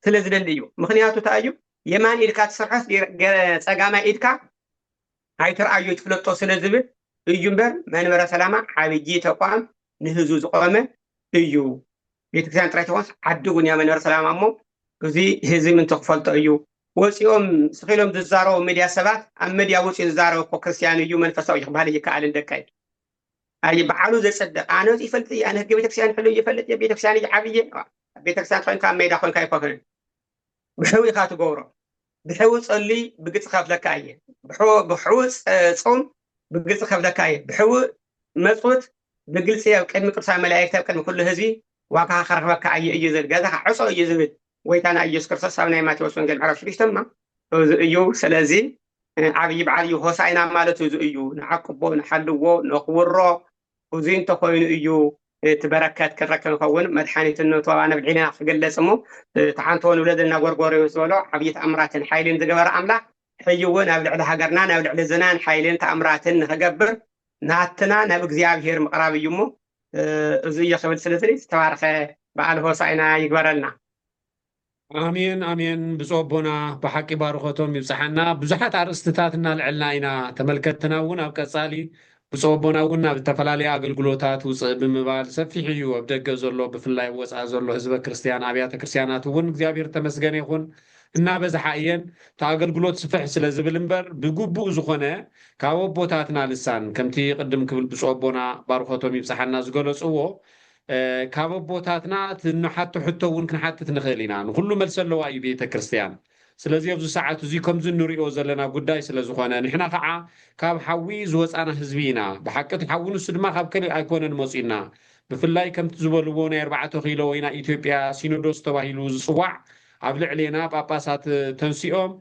ስለዝደሊ እዩ ምክንያቱ እንታይ እዩ የማን ኢድካ ትሰርሖስ ፀጋማይ ኢድካ ኣይትርኣዩ ትፍለጦ ስለዝብል እዩ እምበር መንበረ ሰላማ ዓብይ ተቋም ንህዝቡ ዝቆመ እዩ ቤተክርስትያን ጥራይ ተኾንስ ዓዲ እውን እያ መንበረ ሰላማ እሞ እዚ ህዝቢ ምንቲ ክፈልጦ እዩ ወፂኦም ስኺሎም ዝዛረቡ ሚድያ ሰባት ኣብ ሚድያ ወፂኡ ዝዛረቡ እኮ ክርስቲያን እዩ መንፈሳዊ ክበሃል ይከኣልን ደቃይ ኣይ በዓሉ ዘፀድቕ ኣነ እዚ ይፈልጥ እየ ኣነ ህገ ቤተክርስትያን ሕሉ ይፈልጥ እየ ቤተክርስትያን እዩ ዓብየ ቤተክርስትያን ኮይንካ ኣብ ሜዳ ኮይንካ ኣይኮነን ብሕዊ ኢኻ ትገብሮ ብሕዊ ፀሊ ብግፂ ከፍለካ እየ ብሕዊ ፆም ብግፂ ከፍለካ እየ ብሕዊ መፅት ብግልፂ ኣብ ቅድሚ ቅዱሳን መላእክቲ ኣብ ቅድሚ ኩሉ ህዝቢ ዋጋ ከረክበካ እየ እዩ ዝብል ገዛኻ ዕፆ እዩ ዝብል ወይታና ኢየሱስ ክርስቶስ ኣብ ናይ ማቴዎስ ወንጌል ምዕራፍ 6 ማ እዚ እዩ ስለዚ ዓብይ በዓል እዩ ሆሳዕና ማለት እዚ እዩ ንዓቅቦ ንሓልዎ ነኽብሮ እዚ እንተኮይኑ እዩ እቲ በረከት ክንረክብ ንኸውን መድሓኒትነቱ ኣነ ብልዒልና ክግለፅ እሞ ተሓንቶ ንብለዘና ጎርጎርዮስ ዝበሎ ዓብይ ተኣምራትን ሓይልን ዝገበረ ኣምላኽ ሕጂ እውን ኣብ ልዕሊ ሃገርና ናብ ልዕሊ ዝናን ሓይልን ተኣምራትን ንክገብር ናትና ናብ እግዚኣብሄር ምቕራብ እዩ እሞ እዚ እየ ክብል ስለዝሪ ዝተባረኸ በዓል ሆሳዕና ይግበረልና ኣሜን ኣሜን ብፁዕ ኣቦና ብሓቂ ባርኾቶም ይብፅሓና ብዙሓት ኣርእስትታት እናልዕልና ኢና ተመልከትና እውን ኣብ ቀፃሊ ብፁዕ ኣቦና እውን ናብ ዝተፈላለዩ ኣገልግሎታት ውፅእ ብምባል ሰፊሕ እዩ ኣብ ደገ ዘሎ ብፍላይ ወፃእ ዘሎ ህዝበ ክርስቲያን ኣብያተ ክርስቲያናት እውን እግዚኣብሔር ተመስገነ ይኹን እናበዝሓ እየን እቲ ኣገልግሎት ስፍሕ ስለ ዝብል እምበር ብግቡእ ዝኾነ ካብ ኣቦታትና ልሳን ከምቲ ቅድም ክብል ብፁዕ ኣቦና ባርኮቶም ይብፅሓና ዝገለፅዎ ካብ ኣቦታትና ንሓቶ ሕቶ እውን ክንሓትት ንኽእል ኢና ንኩሉ መልሲ ኣለዋ እዩ ቤተክርስትያን ስለዚ ኣብዚ ሰዓት እዚ ከምዚ እንሪኦ ዘለና ጉዳይ ስለ ዝኾነ ንሕና ከዓ ካብ ሓዊ ዝወፃና ህዝቢ ኢና ብሓቂ እቲ ሓዊ ንሱ ድማ ካብ ከሊእ ኣይኮነን መፂና ብፍላይ ከምቲ ዝበልዎ ናይ 4 ኪሎ ወይና ኢትዮጵያ ሲኖዶስ ተባሂሉ ዝፅዋዕ ኣብ ልዕልና ጳጳሳት ተንሲኦም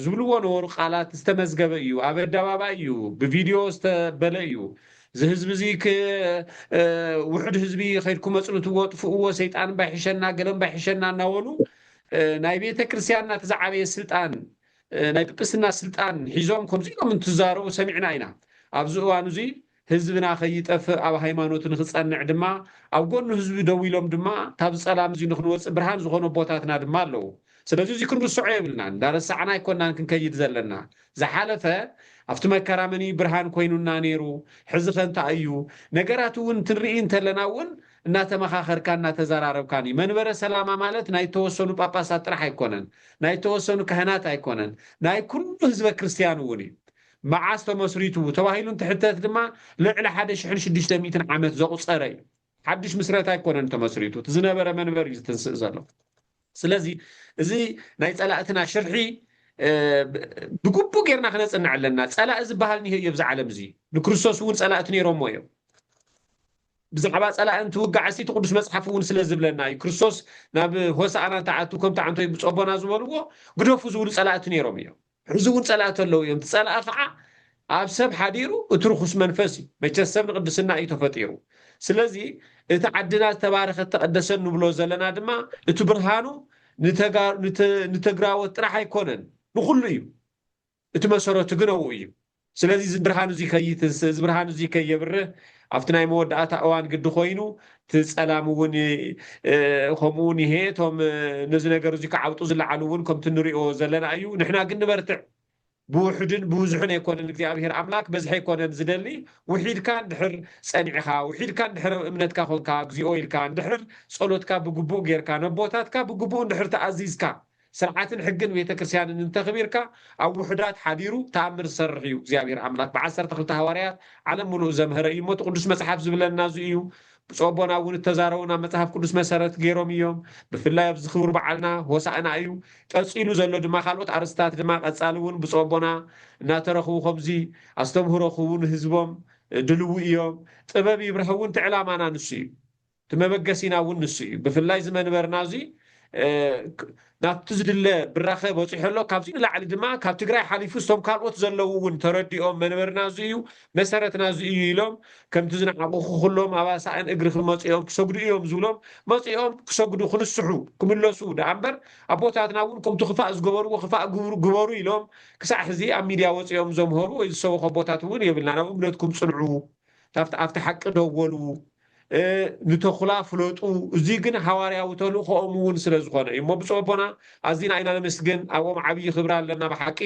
ዝብልዎ ነበሩ ቃላት ዝተመዝገበ እዩ ኣብ ኣደባባይ እዩ ብቪድዮ ዝተበለ እዩ እዚ ህዝቢ እዚ ውሕድ ህዝቢ ከይድኩም መፅኑ ትወጥፍእዎ ሰይጣን ባይሕሸና ገለን ባይሕሸና እናበሉ ናይ ቤተ ክርስቲያንና ተዛዓበየ ስልጣን ናይ ጵጵስና ስልጣን ሒዞም ከምዚ ኢሎም እንትዛረቡ ሰሚዕና ኢና ኣብዚ እዋን እዚ ህዝብና ከይጠፍእ ኣብ ሃይማኖት ንክፀንዕ ድማ ኣብ ጎኑ ህዝቢ ደው ኢሎም ድማ ካብ ፀላም እዚ ንክንወፅእ ብርሃን ዝኾኑ ቦታትና ድማ ኣለዉ ስለዚ እዚ ክንርስዖ የብልናን እንዳረሳዕና ኣይኮናን ክንከይድ ዘለና ዝሓለፈ ኣብቲ መከራ መኒ ብርሃን ኮይኑና ነይሩ ሕዚ ከንታ እዩ ነገራት እውን ትንርኢ እንተለና እውን እናተመኻኸርካ እናተዘራረብካን እዩ መንበረ ሰላማ ማለት ናይ ተወሰኑ ጳጳሳት ጥራሕ ኣይኮነን ናይ ተወሰኑ ካህናት ኣይኮነን ናይ ኩሉ ህዝበ ክርስቲያን እውን እዩ መዓዝ ተመስሪቱ ተባሂሉ እንትሕተት ድማ ልዕሊ 1600 ዓመት ዘቁፀረ እዩ ሓድሽ ምስረት ኣይኮነን ተመስሪቱ እቲ ዝነበረ መንበር እዩ ዝትንስእ ዘሎ ስለዚ እዚ ናይ ፀላእትና ሽርሒ ብግቡእ ጌርና ክነፅንዕ ኣለና ፀላእ ዝበሃል ኒሄ እዩ ኣብዚ ዓለም እዚ ንክርስቶስ እውን ፀላእቲ ነይሮሞ እዮም ብዛዕባ ፀላእ እንትውጋዕ እቲ ቅዱስ መፅሓፍ እውን ስለ ዝብለና እዩ ክርስቶስ ናብ ሆሳዕና ተዓቱ ከምቲ ዓንቶይ ብፀቦና ዝበልዎ ግደፉ ዝብሉ ፀላእቲ ነይሮም እዮም ሕዚ እውን ፀላእቲ ኣለዉ እዮም እቲ ፀላእ ከዓ ኣብ ሰብ ሓዲሩ እቲ ርኩስ መንፈስ እዩ መቸስ ሰብ ንቅድስና እዩ ተፈጢሩ ስለዚ እቲ ዓድና ዝተባረኸት ተቀደሰን ንብሎ ዘለና ድማ እቲ ብርሃኑ ንተግራወት ጥራሕ ኣይኮነን ንኩሉ እዩ እቲ መሰረቱ ግን ኣብኡ እዩ ስለዚ እዚ ብርሃን እዚ ከይትንስእ እዚ ብርሃን እዚ ከየብርህ ኣብቲ ናይ መወዳእታ እዋን ግዲ ኮይኑ እቲ ፀላም እውን ከምኡውን ይሄ እቶም ነዚ ነገር እዚ ክዓብጡ ዝለዓሉ እውን ከምቲ ንሪኦ ዘለና እዩ ንሕና ግን ንበርትዕ ብውሕድን ብብዙሕን ኣይኮነን እግዚኣብሔር ኣምላክ በዝሒ ኣይኮነን ዝደሊ ውሒድካ እንድሕር ፀኒዕኻ ውሒድካ እንድሕር እምነትካ ኮንካ እግዚኦ ኢልካ እንድሕር ፀሎትካ ብግቡእ ጌርካ ነቦታትካ ብግቡእ እንድሕር ተኣዚዝካ ስርዓትን ሕግን ቤተክርስትያንን እንተኽቢርካ ኣብ ውሕዳት ሓዲሩ ተኣምር ዝሰርሕ እዩ እግዚኣብሔር ኣምላክ ብ12 ሃዋርያት ዓለም ሙሉእ ዘምሃረ እዩ ሞቲ ቅዱስ መፅሓፍ ዝብለና እዚ እዩ ብፀቦና እውን እተዛረቡና መፅሓፍ ቅዱስ መሰረት ገይሮም እዮም ብፍላይ ኣብዚ ክቡር በዓልና ሆሳእና እዩ ቀፂሉ ዘሎ ድማ ካልኦት ኣርስታት ድማ ቀፃሊ እውን ብፀቦና እናተረኽቡ ከምዚ ኣስተምህሮ ክውን ህዝቦም ድልው እዮም ጥበብ ይብርህ እውን እቲ ዕላማና ንሱ እዩ እቲ መበገሲና እውን ንሱ እዩ ብፍላይ ዝመንበርና እዚ ናብቲ ዝድለ ብራኸ በፂሑ ኣሎ ካብዚ ንላዕሊ ድማ ካብ ትግራይ ሓሊፉ ስቶም ካልኦት ዘለዉ እውን ተረዲኦም መንበርና እዚ እዩ መሰረትና እዚ እዩ ኢሎም ከምቲ ዝነዓቑ ኩሎም ኣባሳእን እግሪ ክመፂኦም ክሰግዱ እዮም ዝብሎም መፂኦም ክሰግዱ ክንስሑ ክምለሱ ዳኣ እምበር ኣቦታትና እውን ከምቲ ክፋእ ዝገበርዎ ክፋእ ግበሩ ኢሎም ክሳዕ ሕዚ ኣብ ሚድያ ወፂኦም ዘምሃሩ ወይ ዝሰበኹ ኣቦታት እውን የብልና ናብ እምነትኩም ፅንዑ ኣብቲ ሓቂ ደወሉ ንተኹላ ፍለጡ እዚ ግን ሃዋርያዊ ተልእኮኦም እውን ስለ ዝኾነ እዩ እሞ ብፀቦና ኣዝና ኢና ነመስግን ኣብኦም ዓብዪ ክብሪ ኣለና ብሓቂ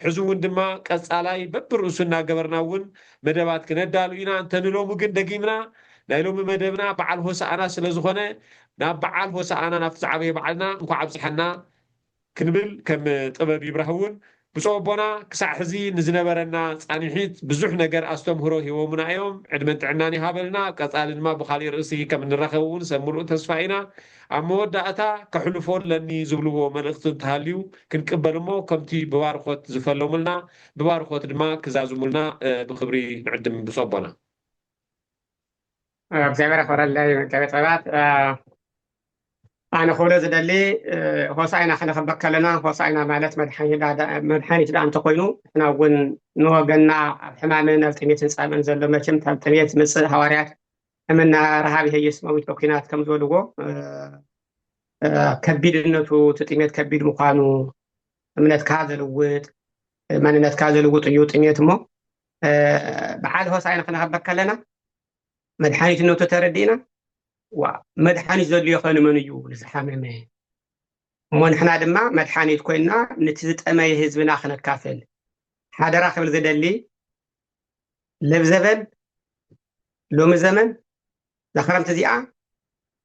ሕዚ እውን ድማ ቀፃላይ በብርእሱ እናገበርና እውን መደባት ክነዳሉ ኢና እንተንሎሙ ግን ደጊምና ናይ ሎሚ መደብና በዓል ሆሳእና ስለ ዝኾነ ናብ በዓል ሆሳእና ናብቲ ዝዓበየ በዓልና እንኳ ኣብፅሐና ክንብል ከም ጥበብ ይብራህ እውን ብፀቦና ክሳዕ ሕዚ ንዝነበረና ፃኒሒት ብዙሕ ነገር ኣስተምህሮ ሂቦሙና እዮም ዕድመን ጥዕናን ይሃበልና ኣብ ቀፃሊ ድማ ብካሊእ ርእሲ ከም እንረኸብ እውን ሰብ ሙሉእ ተስፋ ኢና ኣብ መወዳእታ ከሕልፎለኒ ዝብልዎ መልእክቲ እንተሃልዩ ክንቅበል እሞ ከምቲ ብባርኮት ዝፈለሙልና ብባርኮት ድማ ክዛዝሙልና ብክብሪ ንዕድም ብፀቦና እግዚኣብሔር ኣኽብረለይ መጋቤ ጥበባት ኣነ ክብሎ ዝደሊ ሆሳዕና ክንኽበክ ከለና ሆሳዕና ማለት መድሓኒት ዳ እንተኮይኑ ንሕና እውን ንወገንና ኣብ ሕማምን ኣብ ጥሜትን ፃምእን ዘሎ መቸም ኣብ ጥሜት ምፅእ ሃዋርያት እምና ረሃብ ይሄየስ መዊት በኩናት ከም ዝበልዎ ከቢድነቱ እቲ ጥሜት ከቢድ ምኳኑ እምነትካ ዘልውጥ ማንነትካ ዘልውጥ እዩ ጥሜት እሞ በዓል ሆሳዕና ክንኽበክ ከለና መድሓኒትነቱ ተረዲእና መድሓኒት ዘድልዮ ኸ ንመን እዩ ንዝሓመመ እሞ ንሕና ድማ መድሓኒት ኮይንና ነቲ ዝጠመየ ህዝብና ክነካፍል ሓደራ ክብል ዝደሊ ለብዘበን ሎሚ ዘመን ዛክረምቲ እዚኣ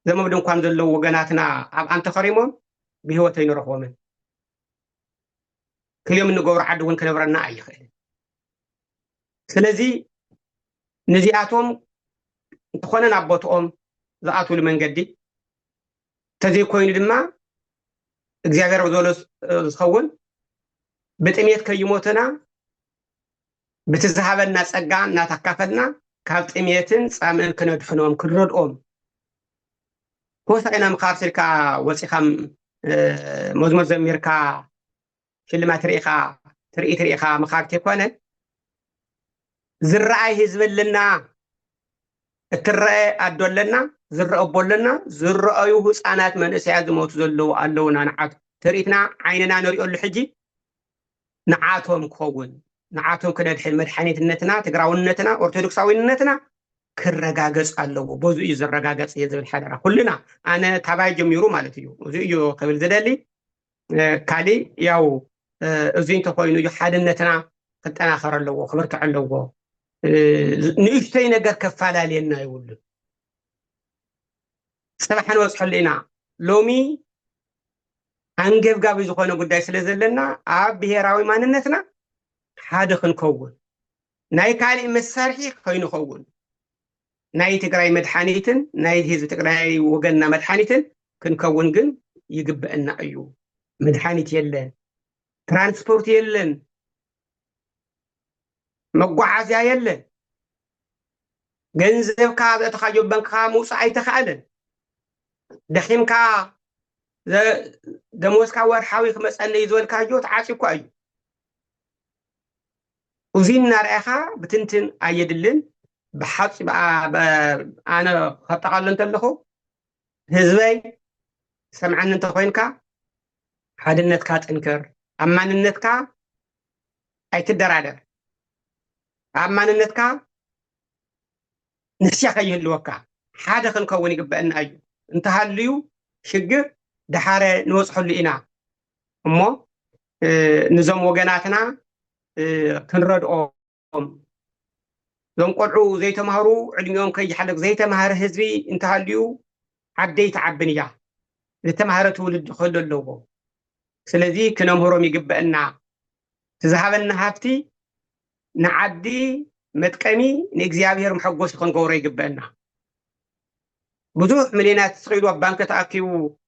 ዘመም ድንኳን ዘለዉ ወገናትና ኣብ ኣንተ ኸሪሞም ብሂወት ኣይንረኽቦምን كليوم نقور عدو كنبرنا أي خير سلزي نزياتهم تخونن أبوتهم زعاتوا لمن قدي تزي كوين دما እግዚአብሔር ወዘሎ ዝኸውን ብጥሜት ከይሞትና ብትዝሃበና ጸጋ እናተካፈልና ካብ ጥሜትን ጻምን ክነድፍኖም ክረድኦም ሆሳዕና ምኻርሲልካ ወፂኻም መዝሙር ዘሚርካ ሽልማት ርኢኻ ትርኢት ርኢኻ ምኻርት ይኮነ ዝረአይ ህዝበልና እትረአ ኣዶለና ዝረአቦለና ዝረአዩ ህፃናት መንእሰያት ዝሞቱ ዘለው ኣለውና ንዓት ትርኢትና ዓይንና ንሪኦሉ ሕጂ ንዓቶም ክኸውን ንዓቶም ክነድሕን መድሓኒትነትና ትግራውነትና ኦርቶዶክሳዊነትና ክረጋገጽ ኣለዎ በዙ እዩ ዝረጋገጽ የዝብል ሓደራ ኩልና ኣነ ታባይ ጀሚሩ ማለት እዩ እዚ እዩ ክብል ዝደሊ ካሊእ ያው እዚ እንተኮይኑ እዩ ሓድነትና ክጠናኸር ኣለዎ ክብርትዕ ኣለዎ ንእሽተይ ነገር ከፋላለየና ይውልን صباح نوصل لنا لومي أنجب قبل زخون قداي سلزلنا عب بهراوي ما ننتنا حاد خنكون ناي كالي مسارحي خين خون ناي تقراي مدحانيتن ناي هيز تقراي وقلنا مدحانيتن كنكون جن يجب أن أيو مدحانيت يلن ترانسبورت يلن مقعز يلن جنزب كاب تخاجب بنك موسى أي تخالن دحيمك دموسك ورحاوي مسألة يزول كاجو تعاصيكو أيو وزين نارئها بتنتن أيدلن بحط أنا خطقال انت لخو هزوي سمعن انت خوينك حادنتك تنكر أماننتك أي تدرادر أماننتك نسيخ يهلوكا حادا خنكوني قبأن أيو انت هاليو شجر دحارة نوصحوا لإنا أمو نظام وجناتنا كنردقهم زم قرعو زي تمهرو علميهم كي حلق زي تمهر هزبي انت هاليو عديت عبنيا لتمهر تولد خل اللوغو سلذي كنمهرهم يقبأنا تزهبنا هافتي نعدي متقمي نكزيابير محقوش خنقوري يقبأنا بزوح مليونات تسقيلوا ببانك تأكيو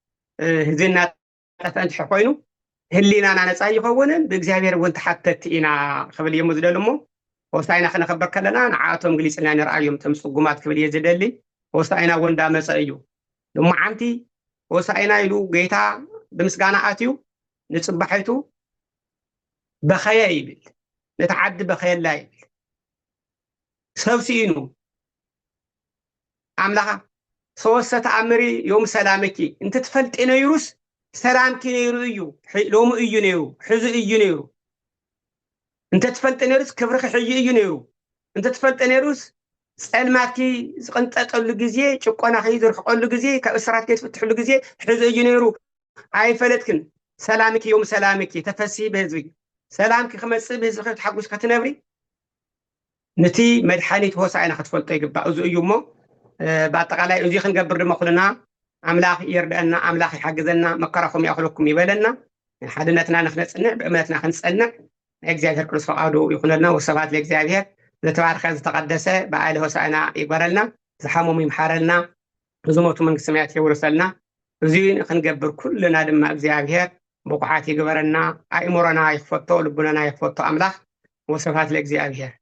هزينا تفنت حقوينو هلينا أنا نصاي يخونن بإግዚአብሔር وانت حتى تينا خبل يوم زدلمو وساينا خنا خبرك لنا نعاتهم جليس لنا نرأيهم تمسقومات خبل يزدلي وساينا وندا مسايو لما عمتي وساينا يلو جيتا بمسقانا آتيو نتصبحيتو بخيال نتعد بخيال لا يبل سوسينو عملها سوسة أمري يوم سلامكي انت تفلت إنه يروس سلامك نيرو يو لوم إيو نيرو حزو إيو نيرو انت تفلت إنه يروس كبرك حجي إيو نيرو انت تفلت إنه يروس سلماكي انت تقول جزيه شقنا خيزر قول جزيه كأسرات كيف تفتح له جزيه حزو إيو نيرو عاي فلتكن سلامك يوم سلامك تفسي بهزوي سلامك خمس بهزوي خير تحقوش كتنبري نتي مدحانيت هو ساعنا خطفلت يقبع أزو إيو مو باتقالاي أزي خنقبر دم أخلنا أملاخ يردأنا أملاخ يحجزنا مكرهم يأخلكم يبلنا حدنتنا نخنصنع بأمانتنا خنصنع እግዚአብሔር ቅዱስ ፈቃዱ ይኹነልና ወሰባት ለእግዚአብሔር ዘተባረከ ዝተቀደሰ በዓለ ሆሳዕና ይግበረልና ዝሓመሙ ይምሓረልና ዝሞቱ መንግስተ ሰማያት ይውርሰልና እዚ ክንገብር ኩልና ድማ እግዚአብሔር ብቁዓት ይግበረና ኣእምሮና ይክፈቶ ልቡናና ይክፈቶ ኣምላኽ ወሰባት ለእግዚአብሔር